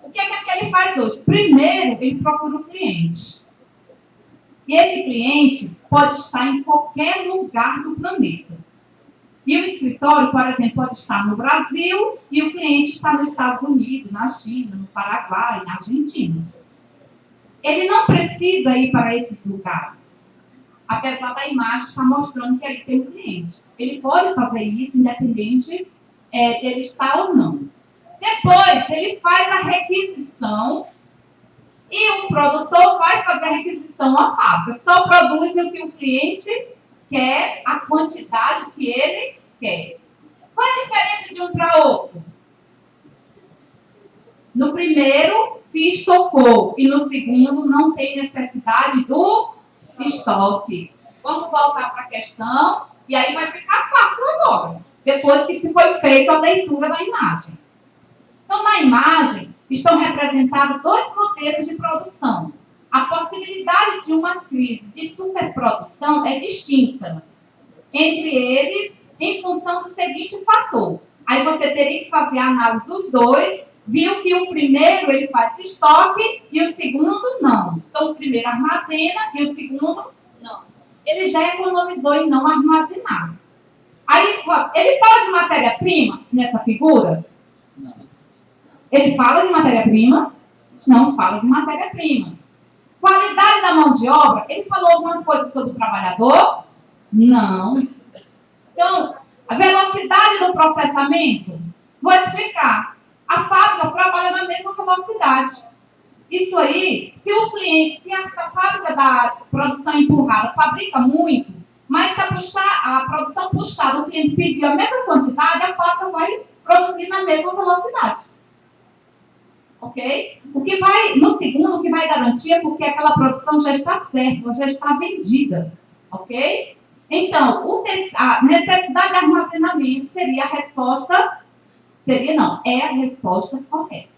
O que é que ele faz hoje? Primeiro, ele procura o cliente. E esse cliente pode estar em qualquer lugar do planeta. E o escritório, por exemplo, pode estar no Brasil e o cliente está nos Estados Unidos, na China, no Paraguai, na Argentina. Ele não precisa ir para esses lugares, apesar da imagem estar mostrando que ele tem um cliente. Ele pode fazer isso independente dele estar ou não. Depois, ele faz a requisição e o produtor vai fazer a requisição à fábrica. Só produz o que o cliente quer, a quantidade que ele quer. Qual é a diferença de um para outro? No primeiro, se estocou, e no segundo, não tem necessidade do estoque. Vamos voltar para a questão, e aí vai ficar fácil agora, depois que se foi feita a leitura da imagem. Então, na imagem, estão representados dois modelos de produção. A possibilidade de uma crise de superprodução é distinta entre eles em função do seguinte fator. Aí você teria que fazer a análise dos dois viu que o primeiro ele faz estoque e o segundo não. Então, o primeiro armazena e o segundo não. Ele já economizou em não armazenar. Aí, ele fala de matéria-prima nessa figura? Não. Ele fala de matéria-prima? Não fala de matéria-prima. Qualidade da mão de obra? Ele falou alguma coisa sobre o trabalhador? Não. Então, a velocidade do processamento? Vou explicar. A fábrica trabalha na mesma velocidade. Isso aí, se o cliente, se a fábrica da produção empurrada fabrica muito, mas se a produção puxada, o cliente pedir a mesma quantidade, a fábrica vai produzir na mesma velocidade. Ok? O que vai, no segundo, o que vai garantir é porque aquela produção já está certa, ela já está vendida. Ok? Então, a necessidade de armazenamento seria a resposta, é a resposta correta.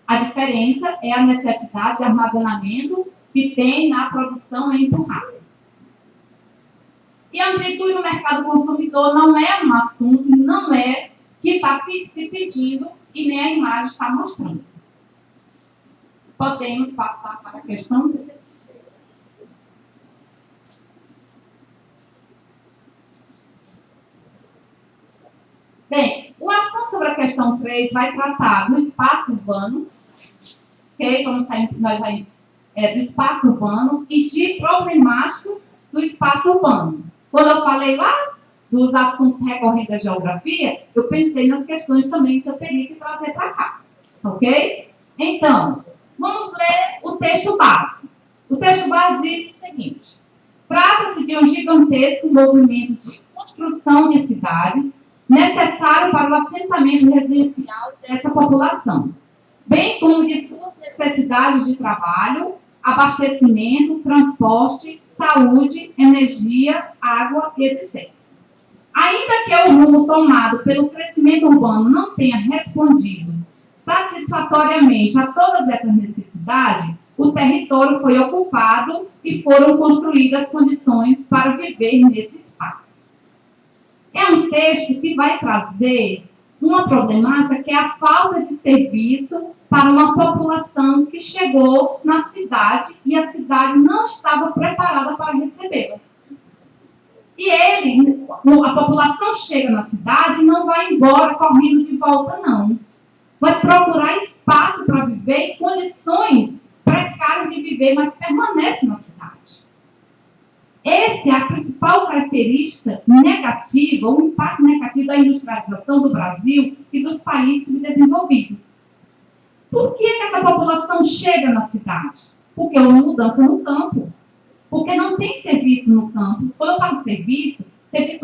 A diferença é a necessidade de armazenamento que tem na produção empurrada. E a amplitude do mercado consumidor não é um assunto, não é que está se pedindo e nem a imagem está mostrando. Podemos passar para a questão 3. Bem, o assunto sobre a questão 3 vai tratar do espaço urbano, ok? Vamos sair, do espaço urbano e de problemáticas do espaço urbano. Quando eu falei lá dos assuntos recorrentes da geografia, eu pensei nas questões também que eu teria que trazer para cá, ok? Então, vamos ler o texto base. O texto base diz o seguinte: trata-se de um gigantesco movimento de construção de cidades necessário para o assentamento residencial dessa população, bem como de suas necessidades de trabalho, abastecimento, transporte, saúde, energia, água e etc. Ainda que o rumo tomado pelo crescimento urbano não tenha respondido satisfatoriamente a todas essas necessidades, o território foi ocupado e foram construídas condições para viver nesse espaço. É um texto que vai trazer uma problemática que é a falta de serviço para uma população que chegou na cidade e a cidade não estava preparada para recebê-la. E a população chega na cidade e não vai embora correndo de volta, não. Vai procurar espaço para viver e condições precárias de viver, mas permanece na cidade. Essa é a principal característica negativa, o impacto negativo da industrialização do Brasil e dos países subdesenvolvidos. Por que essa população chega na cidade? Porque houve mudança no campo. Porque não tem serviço no campo. Quando eu falo serviço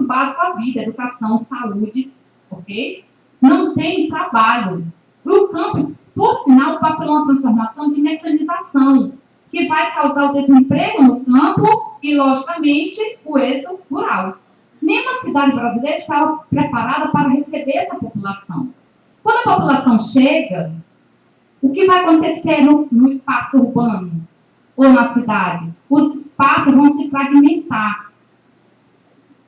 básico à vida, educação, saúde, ok? Não tem trabalho. O campo, por sinal, passa por uma transformação de mecanização, que vai causar o desemprego no campo e, logicamente, o êxodo rural. Nenhuma cidade brasileira estava preparada para receber essa população. Quando a população chega, o que vai acontecer no espaço urbano ou na cidade? Os espaços vão se fragmentar.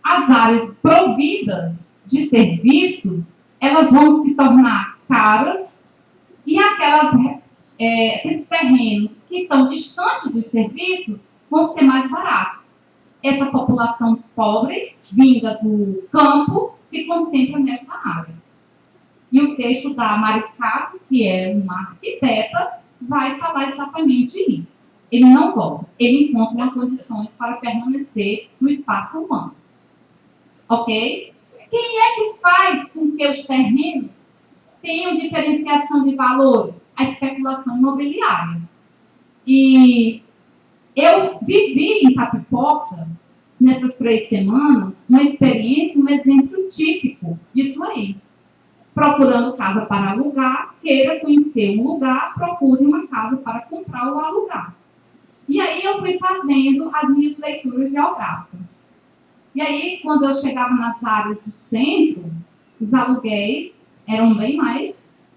As áreas providas de serviços, elas vão se tornar caras e aqueles terrenos que estão distantes dos serviços vão ser mais baratos. Essa população pobre, vinda do campo, se concentra nesta área. E o texto da Maricato, que é uma arquiteta, vai falar exatamente isso. Ele não volta, ele encontra condições para permanecer no espaço urbano. Ok? Quem é que faz com que os terrenos tenham diferenciação de valores? A especulação imobiliária. E eu vivi em Itapipoca, nessas 3 semanas, uma experiência, um exemplo típico disso aí. Procurando casa para alugar, queira conhecer um lugar, procure uma casa para comprar ou alugar. E aí eu fui fazendo as minhas leituras geográficas. E aí, quando eu chegava nas áreas do centro, os aluguéis eram bem mais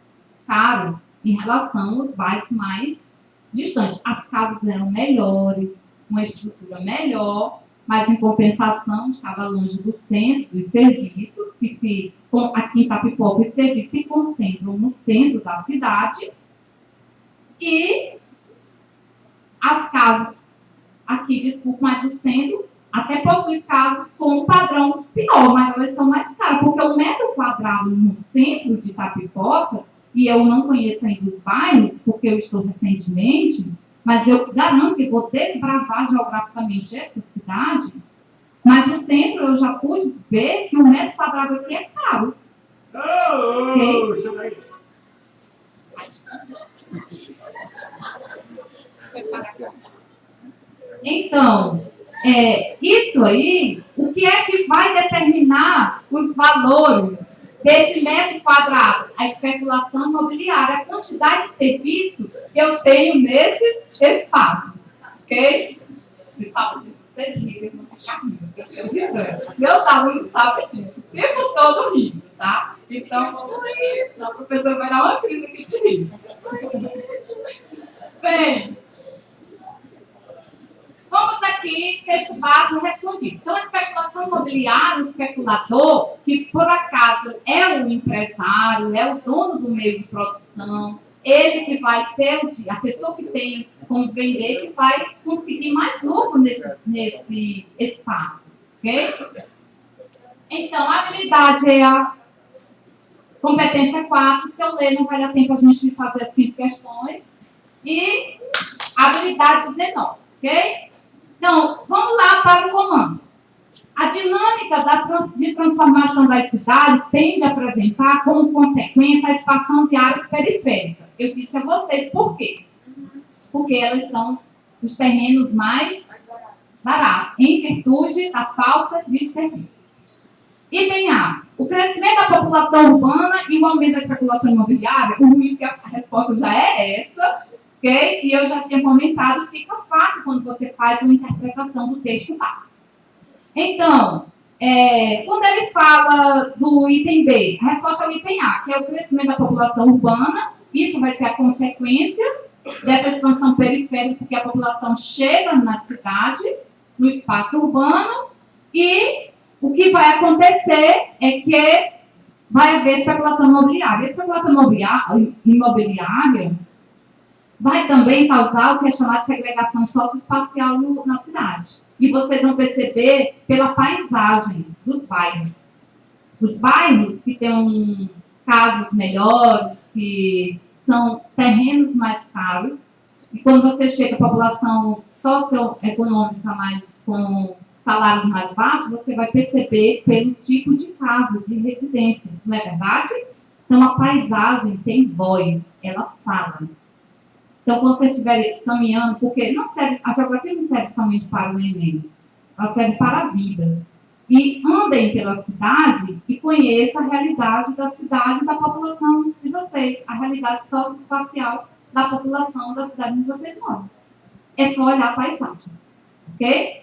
caros em relação aos bairros mais distantes. As casas eram melhores, uma estrutura melhor, mas em compensação estava longe do centro dos serviços, que aqui em Itapipoca os serviços se concentram no centro da cidade, e as casas aqui, desculpa, mas o centro até possui casas com um padrão pior, mas elas são mais caras, porque o metro quadrado no centro de Itapipoca, e eu não conheço ainda os bairros, porque eu estou recentemente, mas eu garanto que vou desbravar geograficamente esta cidade, mas no centro eu já pude ver que o metro quadrado aqui é caro. Okay? Então, isso aí, o que é que vai determinar os valores desse metro quadrado? A especulação imobiliária, a quantidade de serviço que eu tenho nesses espaços, ok? Pessoal, se vocês rirem, eu vou ficar rindo, porque eu sei dizer. Meus alunos sabem disso, o tempo todo rindo, tá? Então, senão a professora vai dar uma crise aqui de riso. Bem, vamos aqui, texto base respondido. Então, a especulação imobiliária, o especulador, que por acaso é o empresário, é o dono do meio de produção, ele que vai ter a pessoa que tem como vender, que vai conseguir mais lucro nesse espaço, ok? Então, a habilidade é a competência 4, se eu ler não vai dar tempo a gente fazer as 15 questões, e a habilidade 19, ok? Então, vamos lá para o comando. A dinâmica de transformação da cidade tende a apresentar como consequência a expansão de áreas periféricas. Eu disse a vocês por quê? Porque elas são os terrenos mais baratos, em virtude da falta de serviço. Item A. O crescimento da população urbana e o aumento da especulação imobiliária, o ruim que a resposta já é essa, ok? E eu já tinha comentado, fica fácil quando você faz uma interpretação do texto base. Então, quando ele fala do item B, a resposta é o item A, que é o crescimento da população urbana. Isso vai ser a consequência dessa expansão periférica, porque a população chega na cidade, no espaço urbano, e o que vai acontecer é que vai haver especulação imobiliária. A especulação imobiliária vai também causar o que é chamado de segregação socioespacial na cidade. E vocês vão perceber pela paisagem dos bairros. Os bairros que têm casas melhores, que são terrenos mais caros, e quando você chega à população socioeconômica mais com salários mais baixos, você vai perceber pelo tipo de casa, de residência, não é verdade? Então, a paisagem tem voz, ela fala. Então, quando vocês estiverem caminhando, porque a geografia não serve somente para o Enem, ela serve para a vida. E andem pela cidade e conheçam a realidade da cidade e da população de vocês, a realidade socioespacial da população da cidade onde vocês moram. É só olhar a paisagem, ok?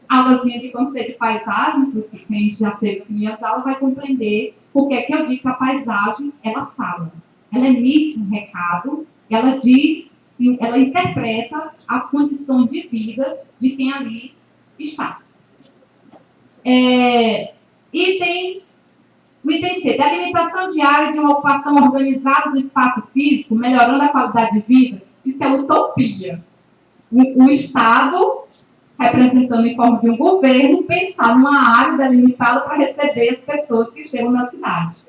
Aulazinha de conceito de paisagem, porque quem já teve as minhas aulas vai compreender porque é que eu digo que a paisagem, ela fala. Ela emite um recado, ela diz, ela interpreta as condições de vida de quem ali está. O item C, da alimentação diária de uma ocupação organizada do espaço físico, melhorando a qualidade de vida, isso é utopia. O Estado, representando em forma de um governo, pensar numa área delimitada para receber as pessoas que chegam na cidade.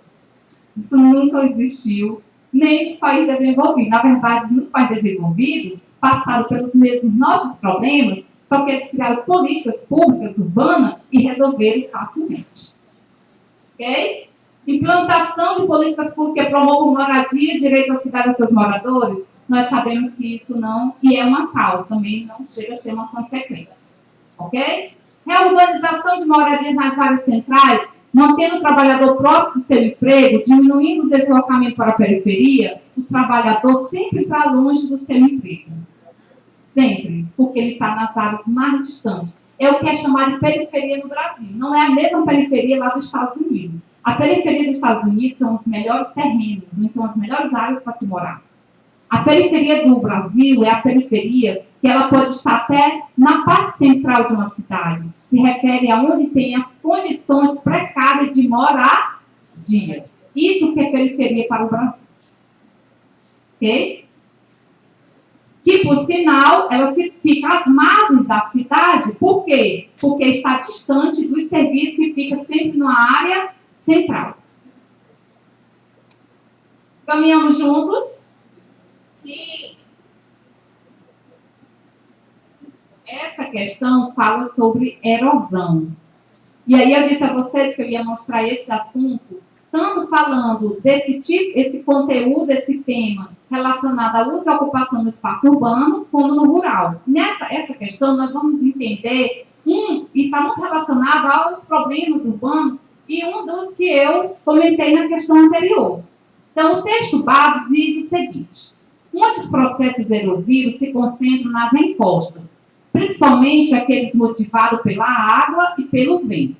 Isso nunca existiu, nem nos países desenvolvidos. Na verdade, nos países desenvolvidos, passaram pelos mesmos nossos problemas, só que eles criaram políticas públicas urbanas e resolveram facilmente. Ok? Implantação de políticas públicas que promovam moradia e direito à cidade aos seus moradores, nós sabemos que isso não, e é uma causa, também não chega a ser uma consequência. Ok? Reurbanização de moradias nas áreas centrais, mantendo o trabalhador próximo do seu emprego, diminuindo o deslocamento para a periferia, o trabalhador sempre está longe do seu emprego. Sempre, porque ele está nas áreas mais distantes. É o que é chamado de periferia no Brasil. Não é a mesma periferia lá dos Estados Unidos. A periferia dos Estados Unidos são os melhores terrenos, então as melhores áreas para se morar. A periferia do Brasil é a periferia que ela pode estar até na parte central de uma cidade. Se refere a onde tem as condições precárias de moradia. Isso que é periferia para o Brasil. Ok? Que, por sinal, ela fica às margens da cidade. Por quê? Porque está distante dos serviços que fica sempre numa área central. Caminhamos juntos? Sim. Essa questão fala sobre erosão. E aí eu disse a vocês que eu ia mostrar esse assunto, tanto falando desse tipo, esse conteúdo, esse tema relacionado ao uso e ocupação do espaço urbano, como no rural. Essa questão nós vamos entender e está muito relacionado aos problemas urbanos, e um dos que eu comentei na questão anterior. Então, o texto base diz o seguinte: muitos processos erosivos se concentram nas encostas, principalmente aqueles motivados pela água e pelo vento.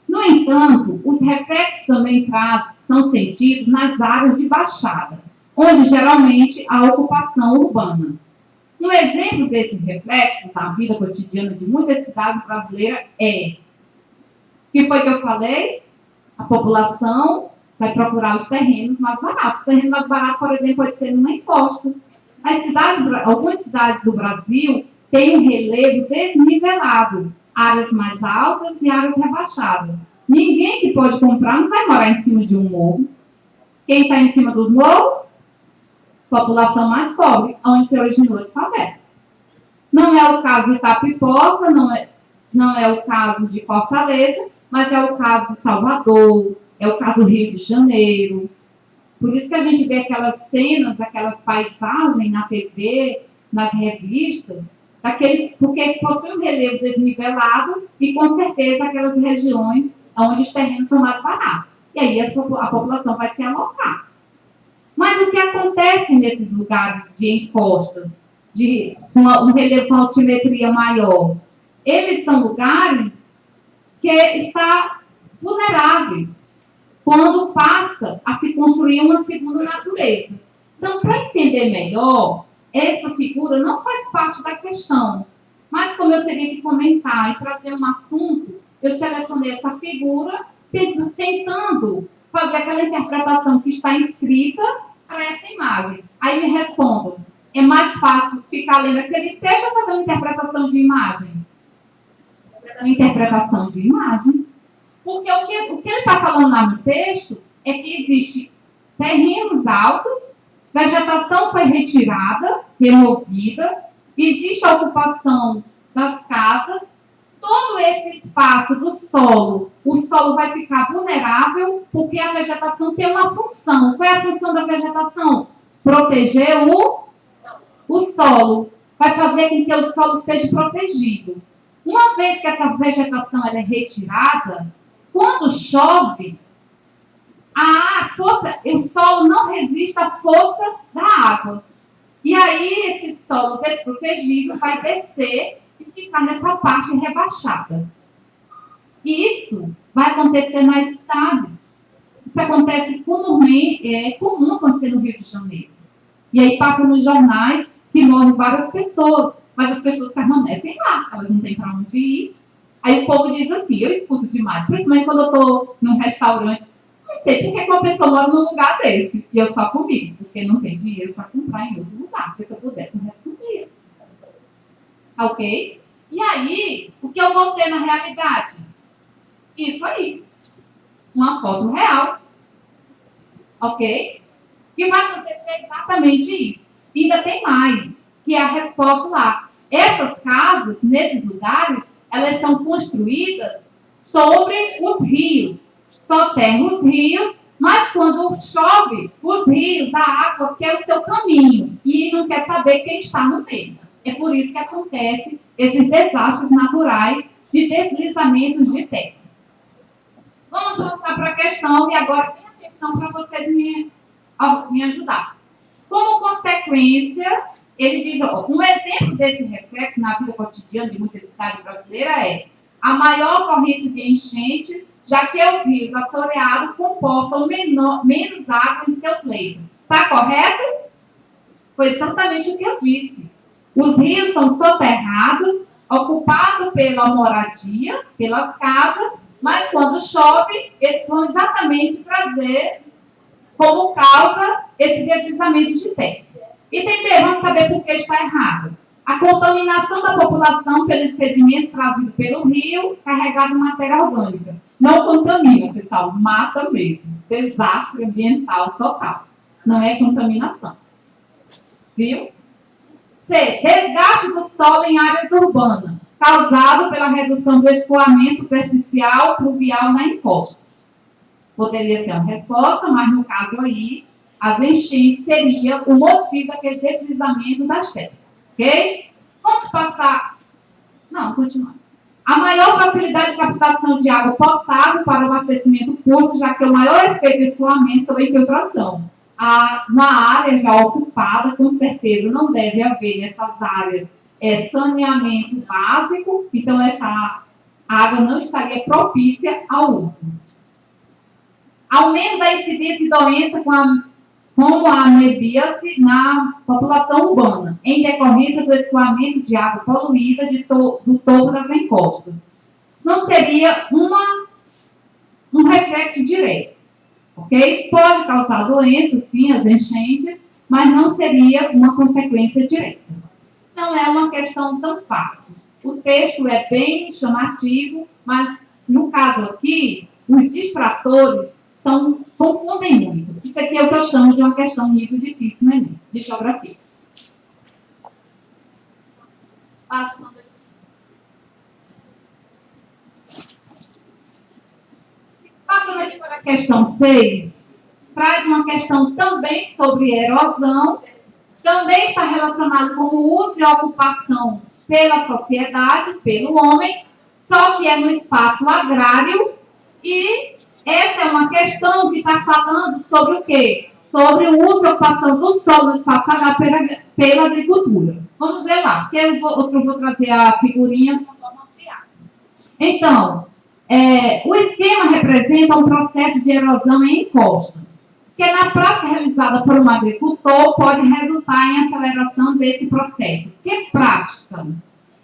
No entanto, os reflexos também são sentidos nas áreas de baixada, onde geralmente há ocupação urbana. Um exemplo desses reflexos na vida cotidiana de muitas cidades brasileiras que foi que eu falei? A população vai procurar os terrenos mais baratos. O terreno mais barato, por exemplo, pode ser numa encosta. Algumas cidades do Brasil têm um relevo desnivelado, áreas mais altas e áreas rebaixadas. Ninguém que pode comprar não vai morar em cima de um morro. Quem está em cima dos morros? População mais pobre, onde se originou as favelas. Não é o caso de Itapipoca, não é o caso de Fortaleza, mas é o caso de Salvador, é o caso do Rio de Janeiro. Por isso que a gente vê aquelas cenas, aquelas paisagens na TV, nas revistas, porque possui um relevo desnivelado e, com certeza, aquelas regiões onde os terrenos são mais baratos. E aí a população vai se alocar. Mas o que acontece nesses lugares de encostas, de um relevo com altimetria maior? Eles são lugares que estão vulneráveis quando passa a se construir uma segunda natureza. Então, para entender melhor, essa figura não faz parte da questão, mas como eu teria que comentar e trazer um assunto, eu selecionei essa figura tentando fazer aquela interpretação que está inscrita para essa imagem. Aí me respondam, é mais fácil ficar lendo aquele texto ou fazer uma interpretação de imagem? Uma interpretação de imagem. Porque o que ele está falando lá no texto é que existe terrenos altos, vegetação foi retirada, removida, existe a ocupação das casas, todo esse espaço do solo, o solo vai ficar vulnerável porque a vegetação tem uma função. Qual é a função da vegetação? Proteger o solo. Vai fazer com que o solo esteja protegido. Uma vez que essa vegetação ela é retirada, quando chove, o solo não resiste à força da água. E aí, esse solo desprotegido vai descer e ficar nessa parte rebaixada. E isso vai acontecer nas cidades. Isso acontece comumente, é comum acontecer no Rio de Janeiro. E aí passa nos jornais que morrem várias pessoas, mas as pessoas permanecem lá, elas não têm para onde ir. Aí o povo diz assim, eu escuto demais, principalmente quando eu estou num restaurante, não sei por que uma pessoa mora num lugar desse, e eu só comigo, porque não tem dinheiro para comprar em outro lugar, porque se eu pudesse, eu respondia. Ok? E aí, o que eu vou ter na realidade? Isso aí. Uma foto real. Ok? Que vai acontecer exatamente isso. E ainda tem mais, que é a resposta lá. Essas casas, nesses lugares, elas são construídas sobre os rios. Soterram os rios, mas quando chove, os rios, a água quer o seu caminho e não quer saber quem está no meio. É por isso que acontecem esses desastres naturais de deslizamentos de terra. Vamos voltar para a questão e agora tenha atenção para vocês me ajudar. Como consequência, ele diz, um exemplo desse reflexo na vida cotidiana de muitas cidades brasileiras é a maior ocorrência de enchente, já que os rios assoreados comportam menos água em seus leitos. Está correto? Foi exatamente o que eu disse. Os rios são soterrados, ocupados pela moradia, pelas casas, mas quando chove, eles vão exatamente trazer como causa esse deslizamento de terra. E também vamos saber por que está errado. A contaminação da população pelos sedimentos trazidos pelo rio, carregado de matéria orgânica. Não contamina, pessoal, mata mesmo. Desastre ambiental total. Não é contaminação. Viu? C. Desgaste do solo em áreas urbanas, causado pela redução do escoamento superficial pluvial na encosta. Poderia ser uma resposta, mas no caso aí, as enchentes seria o motivo daquele deslizamento das terras. Ok? Vamos passar. Não, continuando. A maior facilidade de captação de água potável para o abastecimento público, já que o maior efeito de escoamento sobre a infiltração. Na área já ocupada, com certeza não deve haver nessas áreas saneamento básico, então essa água não estaria propícia ao uso. Aumento da incidência de doença como a amebíase na população urbana, em decorrência do escoamento de água poluída do topo das encostas. Não seria um reflexo direto, ok? Pode causar doenças, sim, as enchentes, mas não seria uma consequência direta. Não é uma questão tão fácil. O texto é bem chamativo, mas no caso aqui, os distratores confundem muito. Isso aqui é o que eu chamo de uma questão nível difícil no Enem, de geografia. Passando aqui. Passando aqui para a questão 6, traz uma questão também sobre erosão, também está relacionado com o uso e ocupação pela sociedade, pelo homem, só que é no espaço agrário. E essa é uma questão que está falando sobre o quê? Sobre o uso e ocupação do solo no espaço agrário pela agricultura. Vamos ver lá, porque eu vou trazer a figurinha de uma forma ampliada. Então, o esquema representa um processo de erosão em encosta, que na prática realizada por um agricultor pode resultar em aceleração desse processo. Que prática?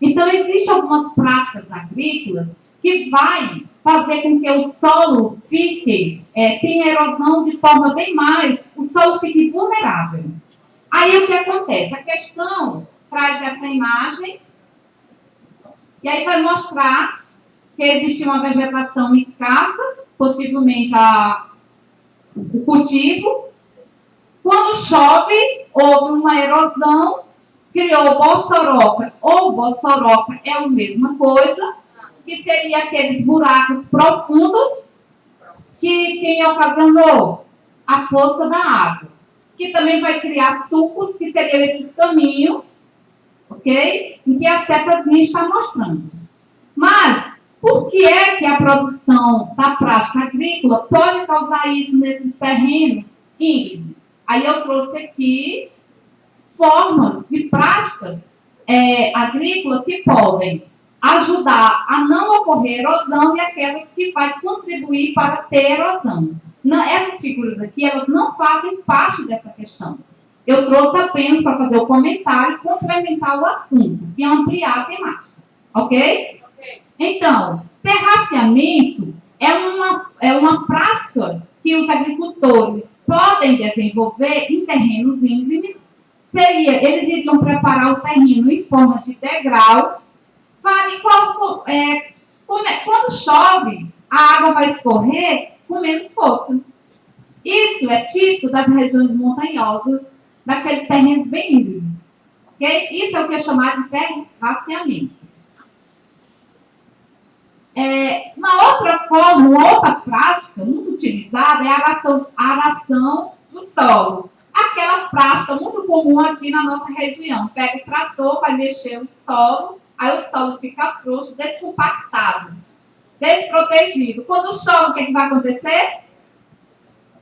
Então, existem algumas práticas agrícolas que vai fazer com que o solo tenha erosão de forma bem mais, o solo fique vulnerável. Aí o que acontece? A questão traz essa imagem e aí vai mostrar que existe uma vegetação escassa, possivelmente o cultivo. Quando chove, houve uma erosão, criou bossoroca, ou bossoroca é a mesma coisa, que seria aqueles buracos profundos que quem ocasionou a força da água, que também vai criar sulcos, que seriam esses caminhos, ok? Em que a setazinha está mostrando. Mas, por que é que a produção da prática agrícola pode causar isso nesses terrenos íngremes? Aí eu trouxe aqui formas de práticas agrícolas que podem ajudar a não ocorrer erosão e aquelas que vai contribuir para ter erosão. Não, essas figuras aqui, elas não fazem parte dessa questão. Eu trouxe apenas para fazer o comentário, complementar o assunto e ampliar a temática. Ok? Então, terraceamento é uma prática que os agricultores podem desenvolver em terrenos íngremes. Eles iriam preparar o terreno em forma de degraus. Quando chove, a água vai escorrer com menos força. Isso é típico das regiões montanhosas, daqueles terrenos bem íngremes. Okay? Isso é o que é chamado de terraceamento. Uma outra forma, uma outra prática muito utilizada é a aração do solo. Aquela prática muito comum aqui na nossa região. Pega o trator, vai mexer o solo, aí o solo fica frouxo, descompactado, desprotegido. Quando chove, o que vai acontecer?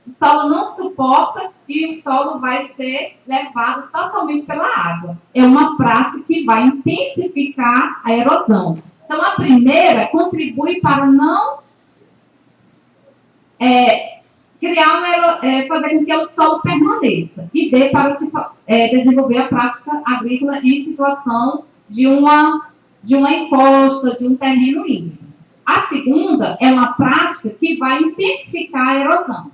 O solo não suporta e o solo vai ser levado totalmente pela água. É uma prática que vai intensificar a erosão. Então, a primeira contribui para não fazer com que o solo permaneça e dê para se desenvolver a prática agrícola em situação de uma encosta, de um terreno íngreme. A segunda é uma prática que vai intensificar a erosão.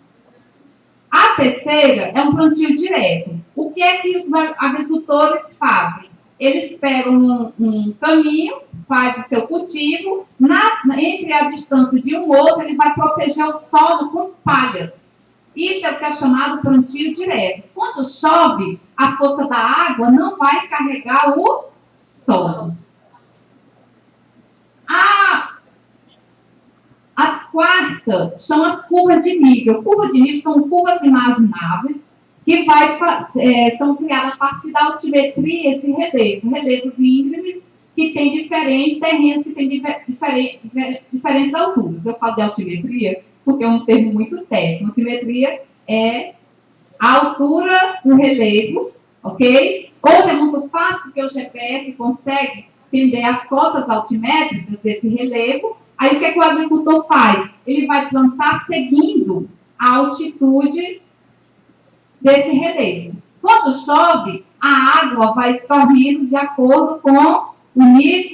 A terceira é um plantio direto. O que é que os agricultores fazem? Eles pegam um caminho, faz o seu cultivo, entre a distância de um outro, ele vai proteger o solo com palhas. Isso é o que é chamado plantio direto. Quando chove, a força da água não vai carregar o solo. A quarta são as curvas de nível. Curvas de nível são curvas imagináveis que são criadas a partir da altimetria de relevos íngremes que tem terrenos que têm diferentes alturas. Eu falo de altimetria porque é um termo muito técnico. Altimetria é a altura do relevo, ok? Hoje é muito fácil porque o GPS consegue entender as cotas altimétricas desse relevo. Aí o que o agricultor faz? Ele vai plantar seguindo a altitude desse relevo. Quando chove, a água vai escorrendo de acordo com o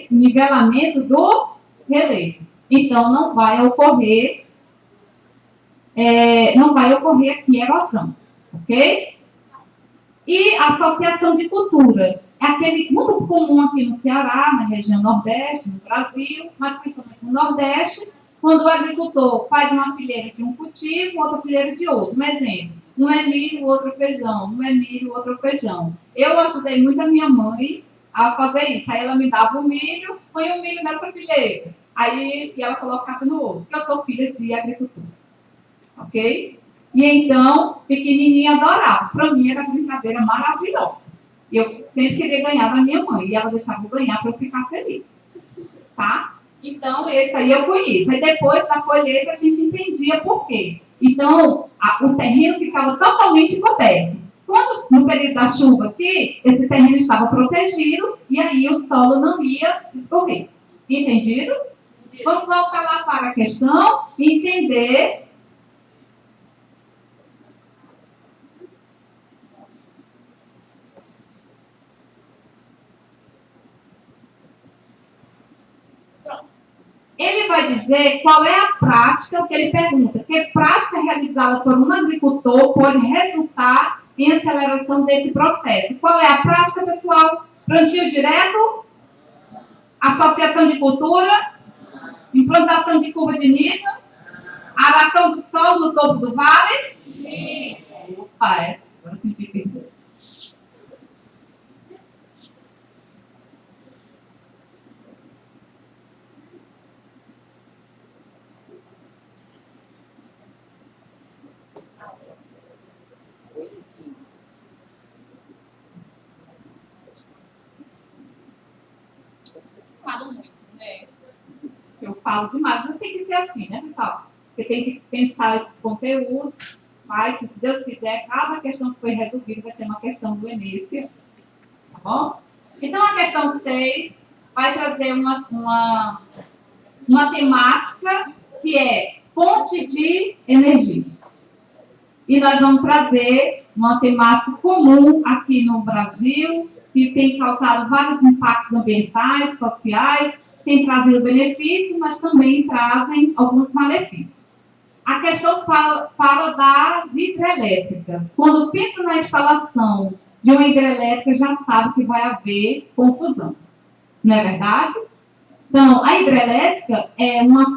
nivelamento do relevo. Então, não vai ocorrer aqui erosão, ok? E associação de cultura. É aquele muito comum aqui no Ceará, na região Nordeste, no Brasil, mas principalmente no Nordeste, quando o agricultor faz uma fileira de um cultivo, outra fileira de outro. Um exemplo, um é milho, outro feijão, um é milho, outro feijão. Eu ajudei muito a minha mãe a fazer isso. Aí ela me dava o milho, põe o milho nessa fileira. Aí e ela colocava no outro, porque eu sou filha de agricultor. Ok? E então, pequenininha adorava. Para mim era uma brincadeira maravilhosa. E eu sempre queria ganhar da minha mãe. E ela deixava eu ganhar para eu ficar feliz. Tá? Então, esse aí eu conheço. Aí depois da colheita a gente entendia por quê. Então, o terreno ficava totalmente coberto. Quando, no período da chuva aqui, esse terreno estava protegido e aí o solo não ia escorrer. Entendido? Vamos voltar lá para a questão e entender. Ele vai dizer qual é a prática que ele pergunta. Que prática realizada por um agricultor pode resultar em aceleração desse processo? Qual é a prática, pessoal? Plantio direto? Associação de cultura? Implantação de curva de nível? Aração do solo no topo do vale? Sim. Opa, essa agora eu senti firmeza. Falo muito, né? Eu falo demais, mas tem que ser assim, né, pessoal? Você tem que pensar esses conteúdos, vai, que se Deus quiser, cada questão que foi resolvida vai ser uma questão do Enício, tá bom? Então, a questão 6 vai trazer uma temática que é fonte de energia. E nós vamos trazer uma temática comum aqui no Brasil, que tem causado vários impactos ambientais, sociais, tem trazido benefícios, mas também trazem alguns malefícios. A questão fala das hidrelétricas. Quando pensa na instalação de uma hidrelétrica, já sabe que vai haver confusão. Não é verdade? Então, a hidrelétrica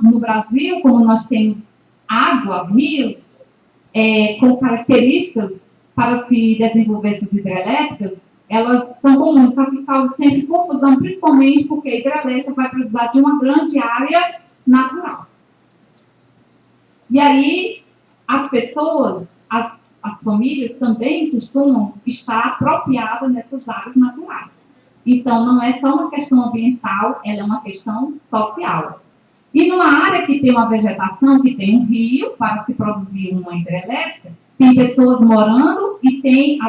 no Brasil, como nós temos água, rios, com características para se desenvolver essas hidrelétricas, elas são comuns, só que causam sempre confusão, principalmente porque a hidrelétrica vai precisar de uma grande área natural. E aí, as pessoas, as famílias também costumam estar apropriadas nessas áreas naturais. Então, não é só uma questão ambiental, ela é uma questão social. E numa área que tem uma vegetação, que tem um rio, para se produzir uma hidrelétrica, tem pessoas morando e tem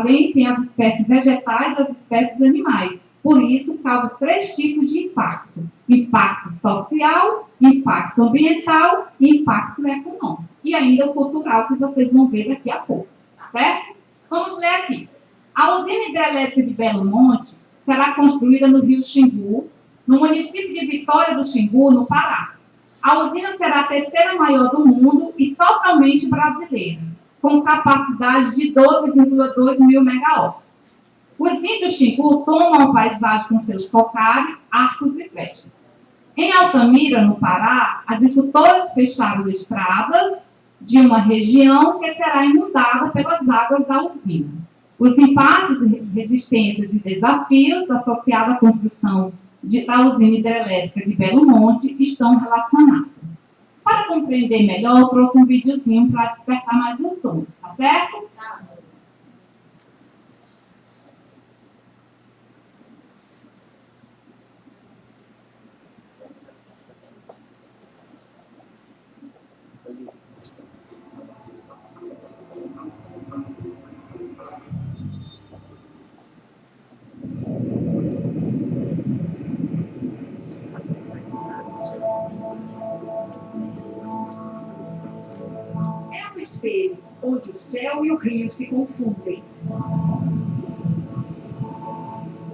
as espécies vegetais e as espécies animais. Por isso, causa 3 tipos de impacto: impacto social, impacto ambiental e impacto econômico. E ainda o cultural, que vocês vão ver daqui a pouco, certo? Vamos ler aqui. A usina hidrelétrica de Belo Monte será construída no Rio Xingu, no município de Vitória do Xingu, no Pará. A usina será a 3ª maior do mundo e totalmente brasileira, com capacidade de 12,2 mil megawatts. Os índios Xingu tomam a paisagem com seus cocares, arcos e flechas. Em Altamira, no Pará, agricultores fecharam estradas de uma região que será inundada pelas águas da usina. Os impasses, resistências e desafios associados à construção da usina hidrelétrica de Belo Monte estão relacionados. Para compreender melhor, eu trouxe um videozinho para despertar mais o sono, tá certo? É um espelho onde o céu e o rio se confundem.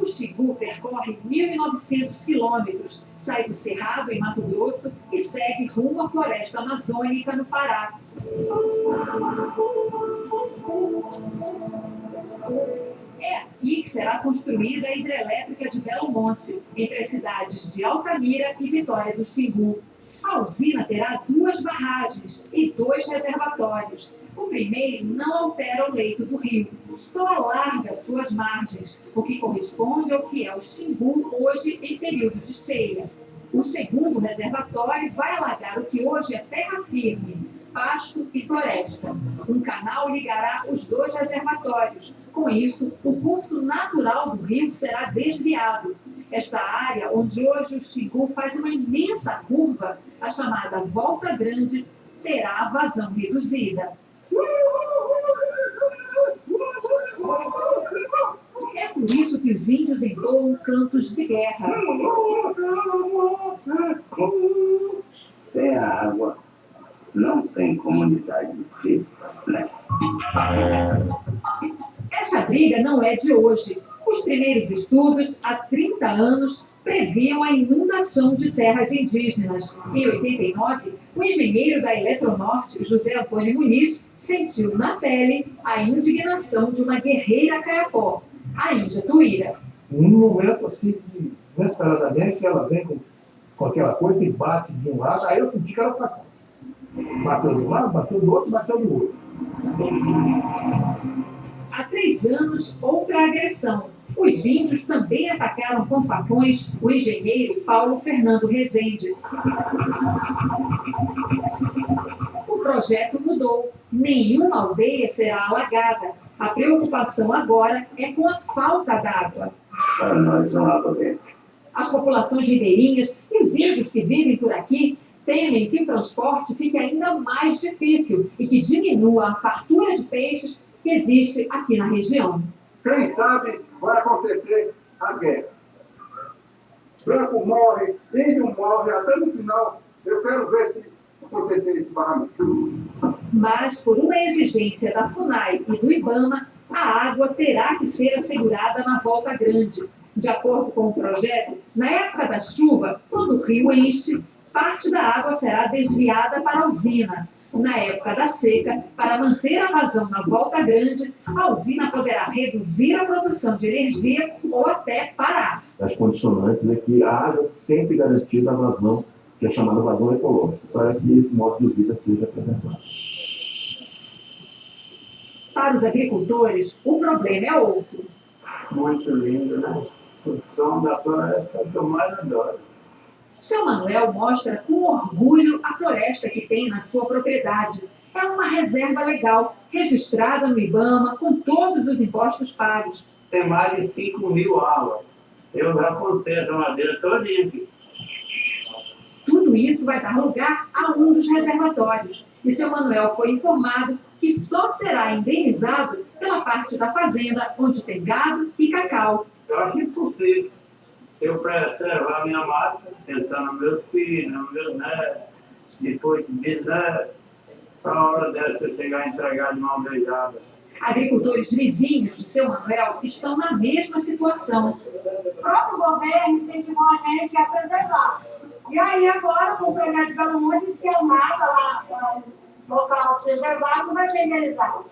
O Xingu percorre 1.900 quilômetros, sai do Cerrado, em Mato Grosso, e segue rumo à floresta amazônica, no Pará. É aqui que será construída a hidrelétrica de Belo Monte, entre as cidades de Altamira e Vitória do Xingu. A usina terá 2 barragens e 2 reservatórios. O primeiro não altera o leito do rio, só alarga suas margens, o que corresponde ao que é o Xingu hoje em período de cheia. O segundo reservatório vai alagar o que hoje é terra firme, pasto e floresta. Um canal ligará os 2 reservatórios. Com isso, o curso natural do rio será desviado. Esta área, onde hoje o Xingu faz uma imensa curva, a chamada Volta Grande, terá vazão reduzida. É por isso que os índios entoam cantos de guerra. Sem a água, não tem comunidade viva, né? Essa briga não é de hoje. Os primeiros estudos, há 30 anos, previam a inundação de terras indígenas. Em 89, o engenheiro da Eletronorte, José Antônio Muniz, sentiu na pele a indignação de uma guerreira Kayapó, a Índia Tuíra. Num momento assim, inesperadamente, ela vem com aquela coisa e bate de um lado, aí eu senti que ela atacou. Bateu de um lado, bateu do outro, bateu do outro. Há 3 anos, outra agressão. Os índios também atacaram com facões o engenheiro Paulo Fernando Rezende. O projeto mudou. Nenhuma aldeia será alagada. A preocupação agora é com a falta d'água. Para nós não há problema. As populações ribeirinhas e os índios que vivem por aqui temem que o transporte fique ainda mais difícil e que diminua a fartura de peixes que existe aqui na região. Quem sabe vai acontecer a guerra. Branco morre, índio morre, até no final eu quero ver se acontecer esse barramento. Mas, por uma exigência da FUNAI e do IBAMA, a água terá que ser assegurada na Volta Grande. De acordo com o projeto, na época da chuva, quando o rio enche, parte da água será desviada para a usina. Na época da seca, para manter a vazão na Volta Grande, a usina poderá reduzir a produção de energia ou até parar. As condicionantes é que haja sempre garantida a vazão, que é chamada vazão ecológica, para que esse modo de vida seja apresentado. Para os agricultores, o problema é outro. Muito lindo, né? O som da floresta é o que eu mais adoro. Seu Manuel mostra com orgulho a floresta que tem na sua propriedade. É uma reserva legal, registrada no IBAMA, com todos os impostos pagos. Tem mais de 5.000 árvores. Eu já plantei essa madeira todinha aqui. Tudo isso vai dar lugar a um dos reservatórios. E seu Manuel foi informado que só será indenizado pela parte da fazenda onde tem gado e cacau. Eu acho impossível. eu preservar a minha mata, pensando nos meus filhos, nos meus netos, depois de bisnetos, para a hora dessa eu chegar a entregar de mão beijada. Agricultores vizinhos de seu Manuel estão na mesma situação. O próprio governo incentivou a gente a preservar. E aí agora, com o projeto de Belo Monte, que é o mata lá, local preservado, vai ser realizado.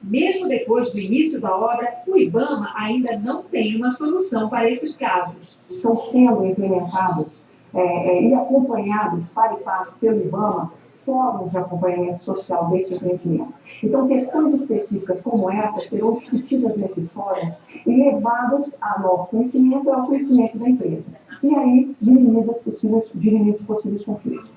Mesmo depois do início da obra, o IBAMA ainda não tem uma solução para esses casos. Estão sendo implementados e acompanhados para e passo pelo IBAMA fóruns de acompanhamento social desse empreendimento. Então, questões específicas como essa serão discutidas nesses fóruns e levadas ao nosso conhecimento e ao conhecimento da empresa. E aí, dirimidos possíveis conflitos.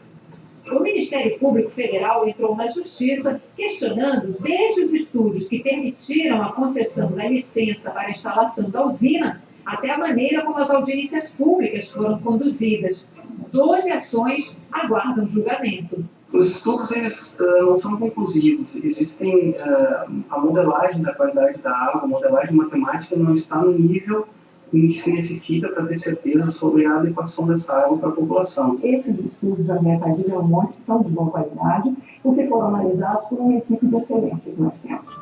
O Ministério Público Federal entrou na Justiça questionando desde os estudos que permitiram a concessão da licença para a instalação da usina até a maneira como as audiências públicas foram conduzidas. 12 ações aguardam julgamento. Os estudos eles, não são conclusivos. Existem a modelagem da qualidade da água, a modelagem matemática não está no nível em que se necessita para ter certeza sobre a adequação dessa água para a população. Esses estudos ambientais de Belo Monte são de boa qualidade, porque foram analisados por uma equipe de excelência que nós temos.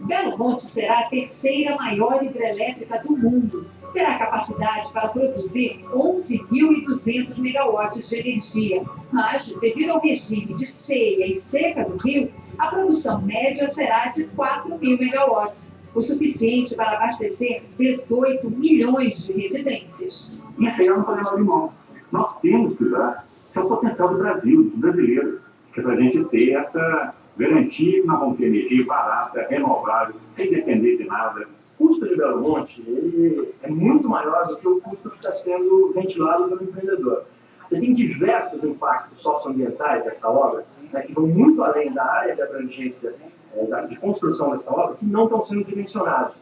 Belo Monte será a terceira maior hidrelétrica do mundo. Terá capacidade para produzir 11.200 megawatts de energia. Mas, devido ao regime de cheia e seca do rio, a produção média será de 4.000 megawatts, o suficiente para abastecer 18 milhões de residências. Isso aí é um problema de mão. Nós temos que usar o potencial do Brasil, dos brasileiros, que é para a gente ter essa garantia que nós vamos ter energia barata, renovável, sem depender de nada. O custo de Belo Monte ele é muito maior do que o custo que está sendo ventilado pelo empreendedor. Você tem diversos impactos socioambientais dessa obra, né, que vão muito além da área de abrangência de construção dessa obra, que não estão sendo dimensionados.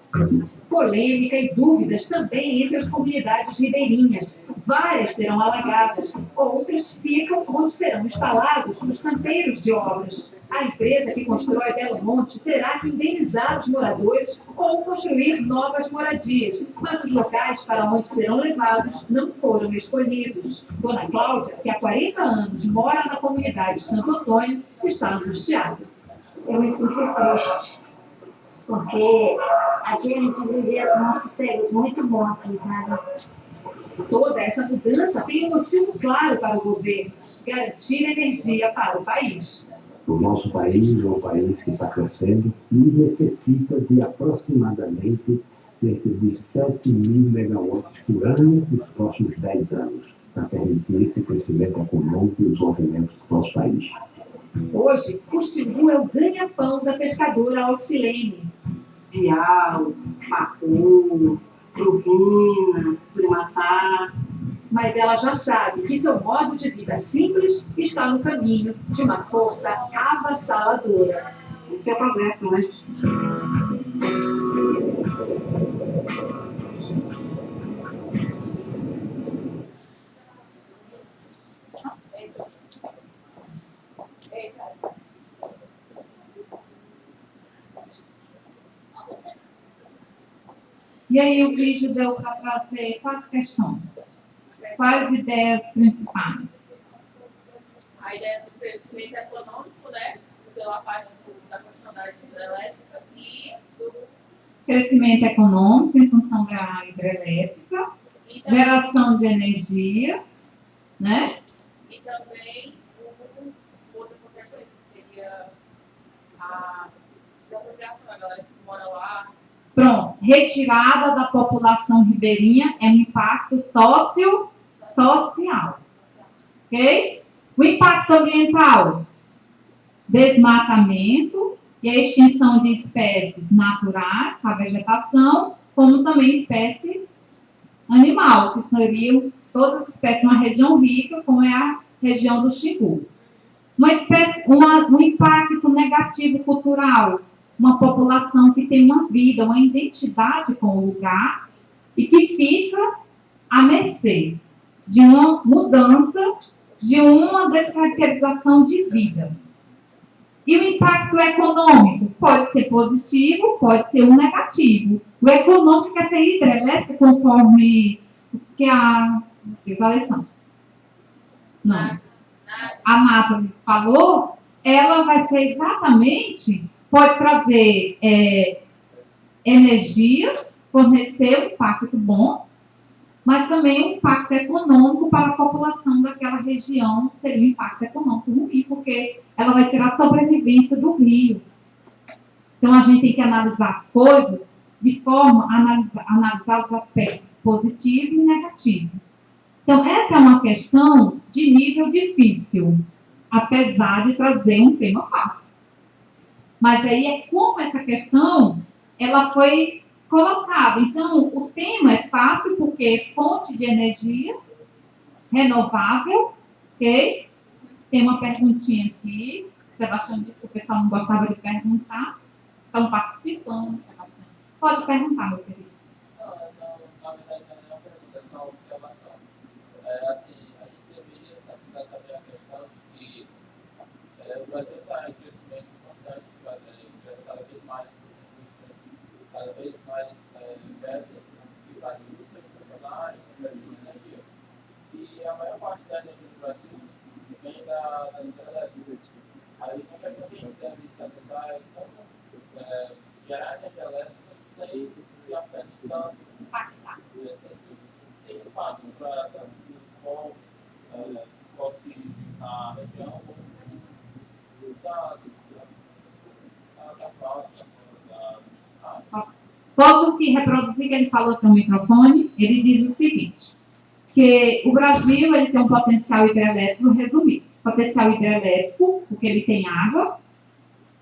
Polêmica e dúvidas também entre as comunidades ribeirinhas. Várias serão alagadas, outras ficam onde serão instalados os canteiros de obras. A empresa que constrói Belo Monte terá que indenizar os moradores ou construir novas moradias, mas os locais para onde serão levados não foram escolhidos. Dona Cláudia, que há 40 anos mora na comunidade Santo Antônio, está angustiada. Eu me senti triste, porque aqui a gente vivia com um sossego muito bom aqui, sabe? Toda essa mudança tem um motivo claro para o governo: garantir energia para o país. O nosso país é um país que está crescendo e necessita de aproximadamente cerca de 7.000 megawatts por ano nos próximos 10 anos, para permitir esse crescimento econômico e os orçamentos do nosso país. Hoje, o Xingu é o ganha-pão da pescadora Alcilene. Real, pacu, Truvina, Curimatá. Mas ela já sabe que seu modo de vida simples está no caminho de uma força avassaladora. Esse é o progresso, né? E aí o vídeo deu para trazer quais questões? Quais ideias principais? A ideia do crescimento econômico, né? Pela parte da funcionalidade hidrelétrica e do Crescimento econômico em função da hidrelétrica, geração de energia, né? E também outra consequência que seria a desapropriação da galera que mora lá. Pronto, retirada da população ribeirinha é um impacto social. Ok? O impacto ambiental, desmatamento e a extinção de espécies naturais, com a vegetação, como também espécie animal, que seriam todas as espécies numa região rica, como é a região do Xingu. Um impacto negativo cultural, uma população que tem uma vida, uma identidade com o lugar e que fica à mercê de uma mudança, de uma descaracterização de vida. E o impacto econômico pode ser positivo, pode ser um negativo. O econômico é ser hidrelétrica, conforme que a Alessandra. Não. A Nathalie falou, ela vai ser exatamente, pode trazer energia, fornecer um impacto bom, mas também um impacto econômico para a população daquela região, seria um impacto econômico ruim, porque ela vai tirar a sobrevivência do rio. Então, a gente tem que analisar as coisas de forma a analisar os aspectos positivo e negativo. Então, essa é uma questão de nível difícil, apesar de trazer um tema fácil. Mas aí é como essa questão ela foi colocada. Então, o tema é fácil porque é fonte de energia renovável, ok? Tem uma perguntinha aqui. O Sebastião disse que o pessoal não gostava de perguntar. Estão participando, Sebastião. Pode perguntar, meu querido. Não, na verdade, não é uma pergunta, é só uma observação. Assim, a gente deveria saber também a questão de que o Brasil está em crescimento constante, já cada vez mais indústrias, cada vez mais diversas, e as indústrias funcionarem, crescendo energia. E a maior parte da energia do Brasil vem da hidrelétrica. Aí, como é que a gente deve se atentar em como gerar energia elétrica sem que afete tanto nesse sentido? Tem impactos para os povos na região Posso aqui reproduzir que ele falou seu microfone? Ele diz o seguinte, que o Brasil ele tem um potencial hidrelétrico, resumido, potencial hidrelétrico, porque ele tem água,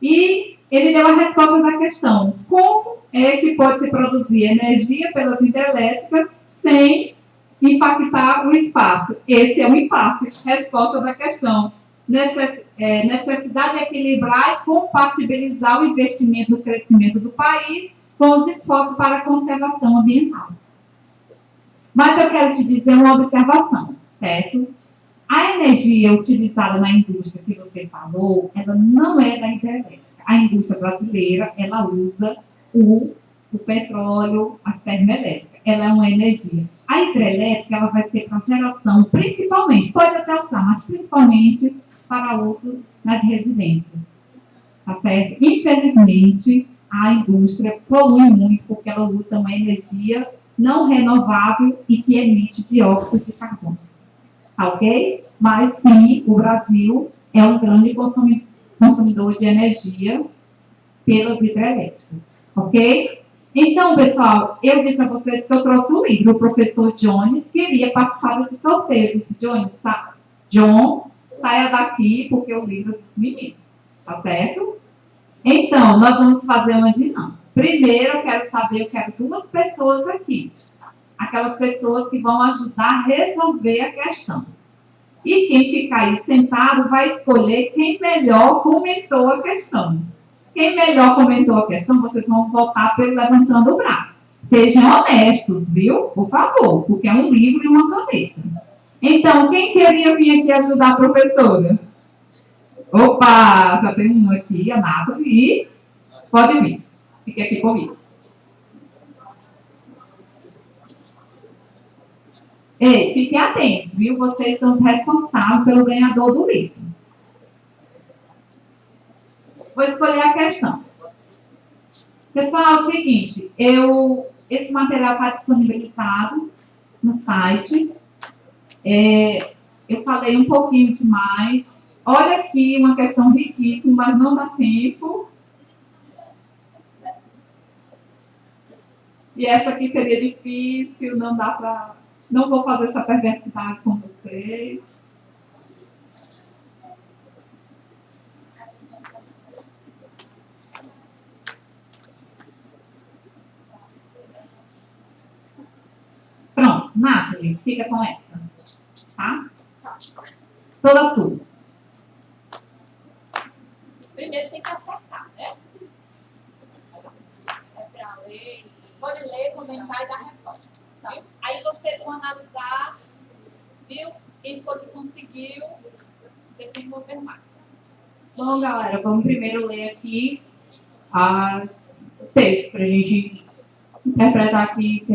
e ele deu a resposta da questão, como é que pode se produzir energia pelas hidrelétricas sem impactar o espaço? Esse é um impasse, resposta da questão. Necessidade de equilibrar e compatibilizar o investimento no crescimento do país com os esforços para a conservação ambiental. Mas eu quero te dizer uma observação, certo? A energia utilizada na indústria que você falou, ela não é da hidrelétrica. A indústria brasileira, ela usa o petróleo, as termoelétricas. Ela é uma energia. A hidrelétrica, ela vai ser para geração, principalmente, pode até usar, mas principalmente para uso nas residências. Tá certo? Infelizmente, a indústria polui muito porque ela usa uma energia não renovável e que emite dióxido de carbono. Tá ok? Mas sim, o Brasil é um grande consumidor de energia pelas hidrelétricas. Ok? Então, pessoal, eu disse a vocês que eu trouxe um livro. O professor Jones queria participar desse sorteio. Eu disse, John, saia daqui porque o livro é dos meninos. Tá certo? Então, nós vamos fazer uma dinâmica. Primeiro, eu quero duas pessoas aqui. Aquelas pessoas que vão ajudar a resolver a questão. E quem ficar aí sentado vai escolher quem melhor comentou a questão. Quem melhor comentou a questão, vocês vão votar pelo levantando o braço. Sejam honestos, viu? Por favor, porque é um livro e uma caneta. Então, quem queria vir aqui ajudar a professora? Opa, já tem um aqui, a Nathalie. Pode vir. Fique aqui comigo. Ei, fiquem atentos, viu? Vocês são os responsáveis pelo ganhador do livro. Vou escolher a questão. Pessoal, é o seguinte, esse material está disponibilizado no site. Eu falei um pouquinho demais. Olha aqui, uma questão difícil, mas não dá tempo. E essa aqui seria difícil, não dá para... Não vou fazer essa perversidade com vocês. Pronto, Nathalie, fica com essa. Tá? Toda sua. Primeiro tem que acertar, né? É para ler. Pode ler, comentar e dar resposta. Tá? Aí vocês vão analisar, viu? Quem foi que conseguiu desenvolver mais. Bom, galera, vamos primeiro ler aqui os textos para a gente interpretar aqui,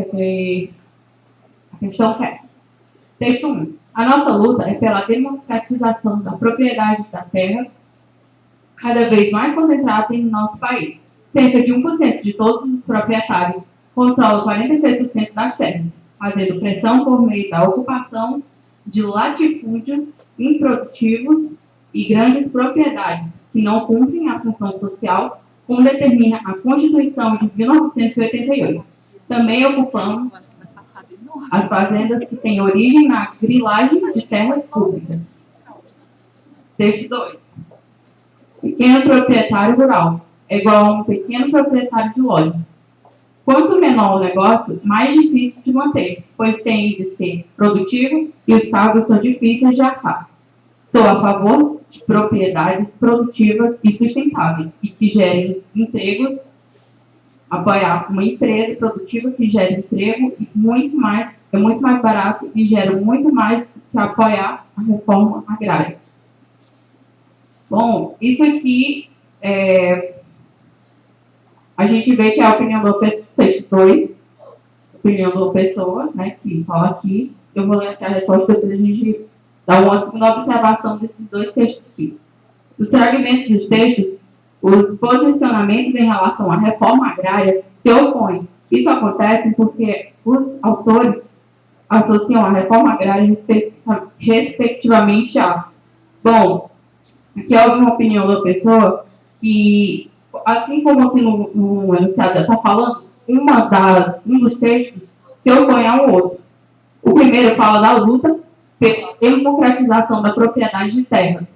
questão que é. Texto 1. A nossa luta é pela democratização da propriedade da terra, cada vez mais concentrada em nosso país. Cerca de 1% de todos os proprietários controlam 46% das terras, fazendo pressão por meio da ocupação de latifúndios improdutivos e grandes propriedades, que não cumprem a função social como determina a Constituição de 1988. Também ocupamos as fazendas que têm origem na grilagem de terras públicas. Texto 2. Pequeno proprietário rural é igual a um pequeno proprietário de loja. Quanto menor o negócio, mais difícil de manter, pois tem de ser produtivo e os cargos são difíceis de arcar. Sou a favor de propriedades produtivas e sustentáveis e que gerem empregos, apoiar uma empresa produtiva que gera emprego e é muito mais barato e gera muito mais do que apoiar a reforma agrária. Bom, isso aqui a gente vê que é a opinião do texto 2, opinião da pessoa, né, que fala aqui. Eu vou ler aqui a resposta, depois a gente dá uma segunda observação desses dois textos aqui. Os fragmentos dos textos, os posicionamentos em relação à reforma agrária se opõem. Isso acontece porque os autores associam a reforma agrária respectivamente a... Bom, aqui é uma opinião da pessoa que, assim como aqui no enunciado já está falando, um dos textos se opõe ao outro. O primeiro fala da luta pela democratização da propriedade de terra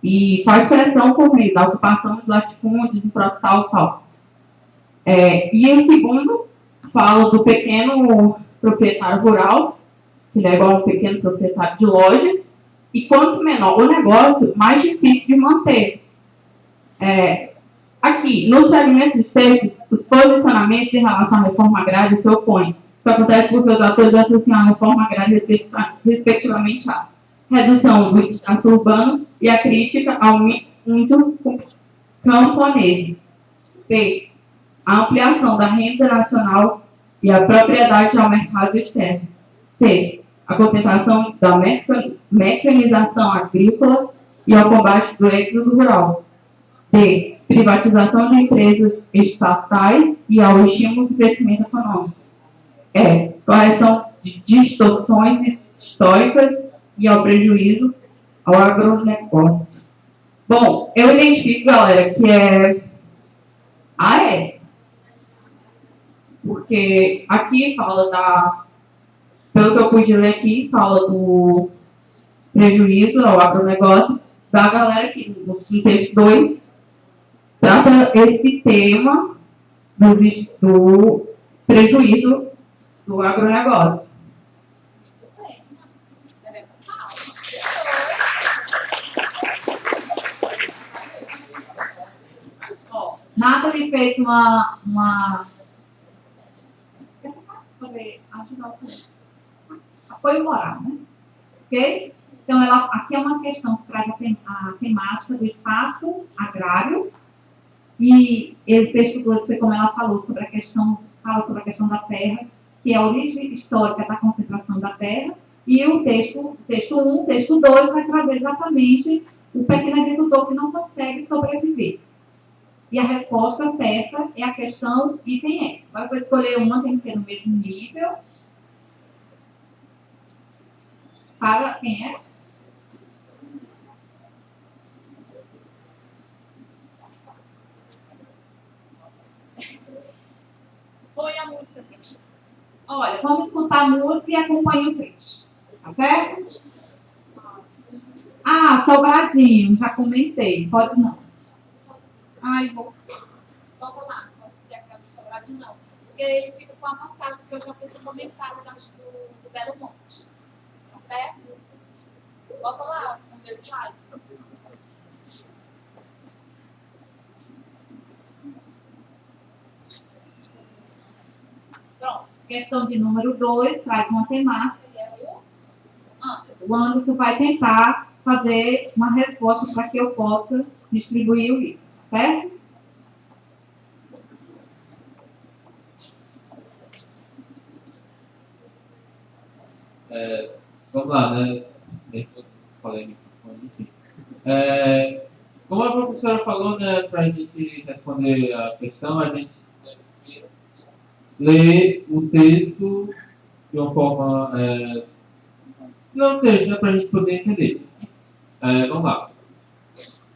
e faz pressão por meio da ocupação de latifúndios e tal. E o segundo fala do pequeno proprietário rural, que ele é igual a um pequeno proprietário de loja, e quanto menor o negócio, mais difícil de manter. Aqui, nos fragmentos dos textos, os posicionamentos em relação à reforma agrária se opõem. Isso acontece porque os autores associam a reforma agrária respectivamente a redução do gasto urbano e a crítica ao índio camponeses. B. A ampliação da renda nacional e a propriedade ao mercado externo. C. A contentação da mecanização agrícola e ao combate do êxodo rural. D. Privatização de empresas estatais e ao estímulo do crescimento econômico. E. Correção de distorções históricas e ao prejuízo ao agronegócio. Bom, eu identifico, galera, que é a E. Porque aqui fala pelo que eu pude ler aqui, fala do prejuízo ao agronegócio, da galera que no texto 2 trata esse tema do prejuízo do agronegócio. Nathalie fez uma apoio moral, né? Ok? Então, aqui é uma questão que traz a temática do espaço agrário e o texto 2 foi como ela falou sobre a questão da terra, que é a origem histórica da concentração da terra, e o texto 1, texto 2 vai trazer exatamente o pequeno agricultor que não consegue sobreviver. E a resposta certa é a questão item E. Agora, para escolher uma, tem que ser no mesmo nível. Para quem é? Põe a música para mim. Olha, vamos escutar a música e acompanha o trecho. Tá certo? Sobradinho, já comentei. Pode não. Volta lá, pode ser aquela do Sobradinho, não. Porque ele fica com a vontade, porque eu já fiz um comentário do Belo Monte. Tá certo? Volta lá no meu slide. Pronto. Questão de número 2 traz uma temática. E é o Anderson. O Anderson vai tentar fazer uma resposta para que eu possa distribuir o livro. Certo? Vamos lá, né? Bem que eu falei microfone, enfim. Como a professora falou, né, para a gente responder a questão, a gente deve ler o texto de uma forma. Não o texto, né, para a gente poder entender. Vamos lá.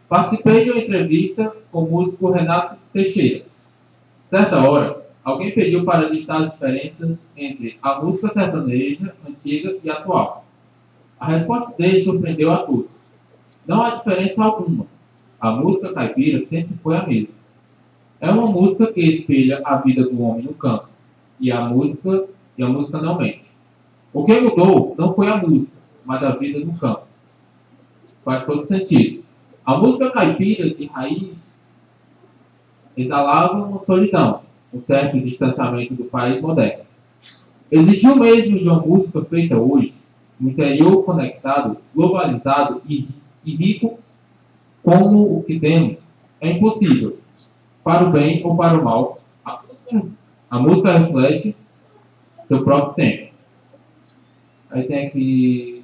Participei de uma entrevista com o músico Renato Teixeira. Certa hora, alguém pediu para listar as diferenças entre a música sertaneja, antiga e atual. A resposta dele surpreendeu a todos. Não há diferença alguma. A música caipira sempre foi a mesma. É uma música que espelha a vida do homem no campo. E a música não mente. O que mudou não foi a música, mas a vida no campo. Faz todo sentido. A música caipira de raiz exalava uma solidão, um certo distanciamento do país moderno. Exigiu mesmo de uma música feita hoje, no interior conectado, globalizado e rico como o que temos, é impossível, para o bem ou para o mal. A música reflete seu próprio tempo. Aí tem aqui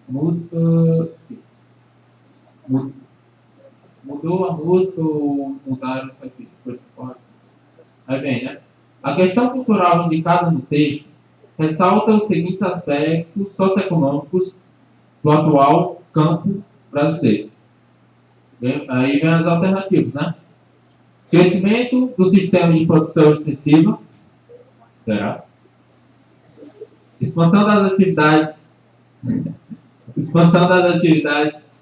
música. Mudou a música ou mudaram a. Aí vem, né? A questão cultural indicada no texto ressalta os seguintes aspectos socioeconômicos do atual campo brasileiro. Aí vem as alternativas, né? Crescimento do sistema de produção extensiva. Será? Expansão das atividades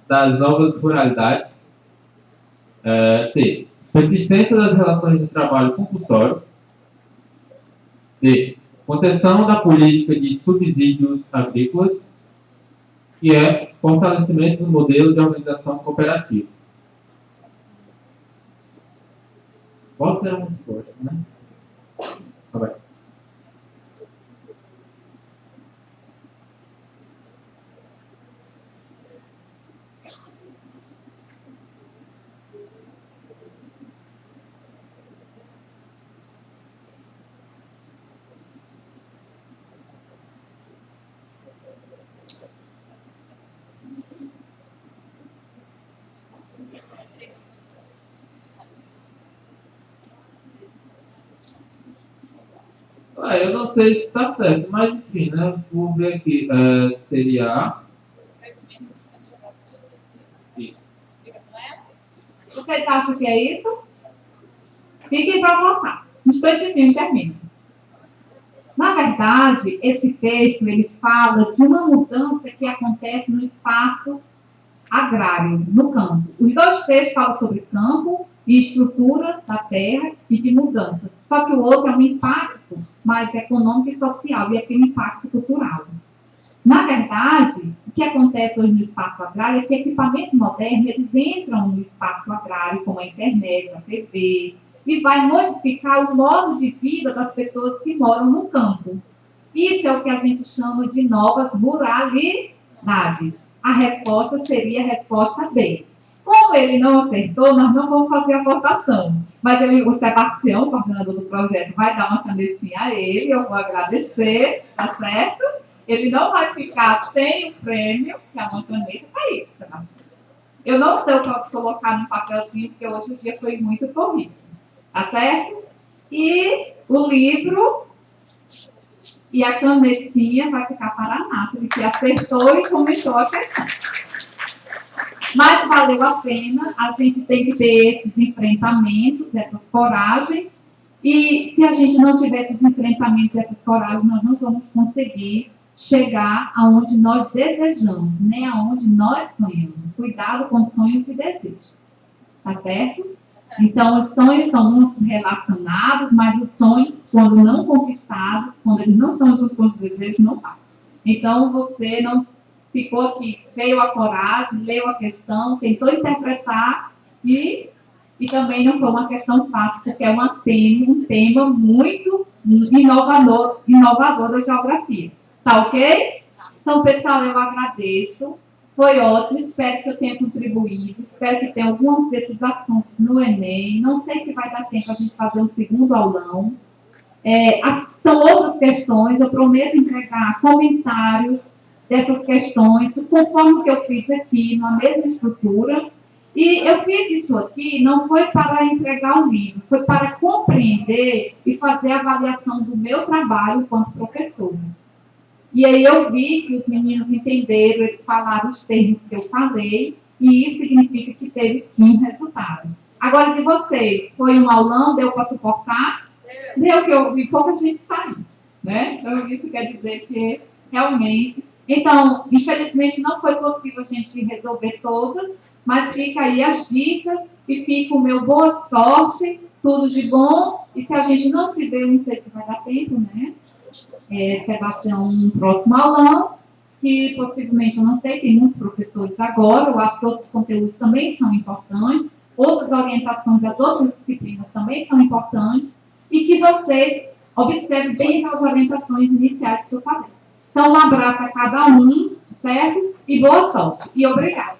das novas ruralidades. C. Persistência das relações de trabalho compulsório. D. Contenção da política de subsídios agrícolas. Que é fortalecimento do modelo de organização cooperativa. Qual será a resposta, né? Tá bem. Eu não sei se está certo, mas enfim, né? Vou ver aqui. Seria A. Crescimento do sistema de produção extensiva. Isso. Fica com ela? Vocês acham que é isso? Fiquem para votar. Um instantezinho, termina. Na verdade, esse texto ele fala de uma mudança que acontece no espaço agrário, no campo. Os dois textos falam sobre campo e estrutura da terra e de mudança. Só que o outro é um impacto mais econômico e social, e aqui é um impacto cultural. Na verdade, o que acontece hoje no espaço agrário é que equipamentos modernos, eles entram no espaço agrário, como a internet, a TV, e vai modificar o modo de vida das pessoas que moram no campo. Isso é o que a gente chama de novas ruralidades. A resposta seria a resposta B. Como ele não acertou, nós não vamos fazer a votação. Mas o Sebastião, coordenador do projeto, vai dar uma canetinha a ele, eu vou agradecer, tá certo? Ele não vai ficar sem o prêmio, que é uma caneta. Tá aí, Sebastião. Eu não tenho para colocar no papelzinho, porque hoje o dia foi muito corrido. Tá certo? E o livro e a canetinha vai ficar para a Nathalie, que acertou e comentou a questão. Mas valeu a pena, a gente tem que ter esses enfrentamentos, essas coragens, e se a gente não tiver esses enfrentamentos, essas coragens, nós não vamos conseguir chegar aonde nós desejamos, nem aonde nós sonhamos. Cuidado com sonhos e desejos, tá certo? Então, os sonhos estão muito relacionados, mas os sonhos, quando não conquistados, quando eles não estão junto com os desejos, não vai. Então, você não ficou aqui, veio a coragem, leu a questão, tentou interpretar e também não foi uma questão fácil, porque é um tema muito inovador da geografia. Tá ok? Então, pessoal, eu agradeço. Foi ótimo, espero que eu tenha contribuído, espero que tenha algum desses assuntos no Enem. Não sei se vai dar tempo a gente fazer um segundo aulão. São outras questões, eu prometo entregar comentários dessas questões, conforme que eu fiz aqui, na mesma estrutura. E eu fiz isso aqui, não foi para entregar o livro, foi para compreender e fazer a avaliação do meu trabalho enquanto professora. E aí eu vi que os meninos entenderam, eles falaram os termos que eu falei, e isso significa que teve sim resultado. Agora, de vocês, foi um aulão, deu para suportar? Deu, que eu vi pouca gente sair, né? Então, isso quer dizer que realmente... Então, infelizmente, não foi possível a gente resolver todas, mas fica aí as dicas e fica o meu boa sorte, tudo de bom. E se a gente não se vê, não sei se vai dar tempo, né? Sebastião, um próximo aulão, que possivelmente, eu não sei, tem muitos professores agora, eu acho que outros conteúdos também são importantes, outras orientações das outras disciplinas também são importantes, e que vocês observem bem as orientações iniciais que eu falei. Então, um abraço a cada um, certo? E boa sorte. E obrigada.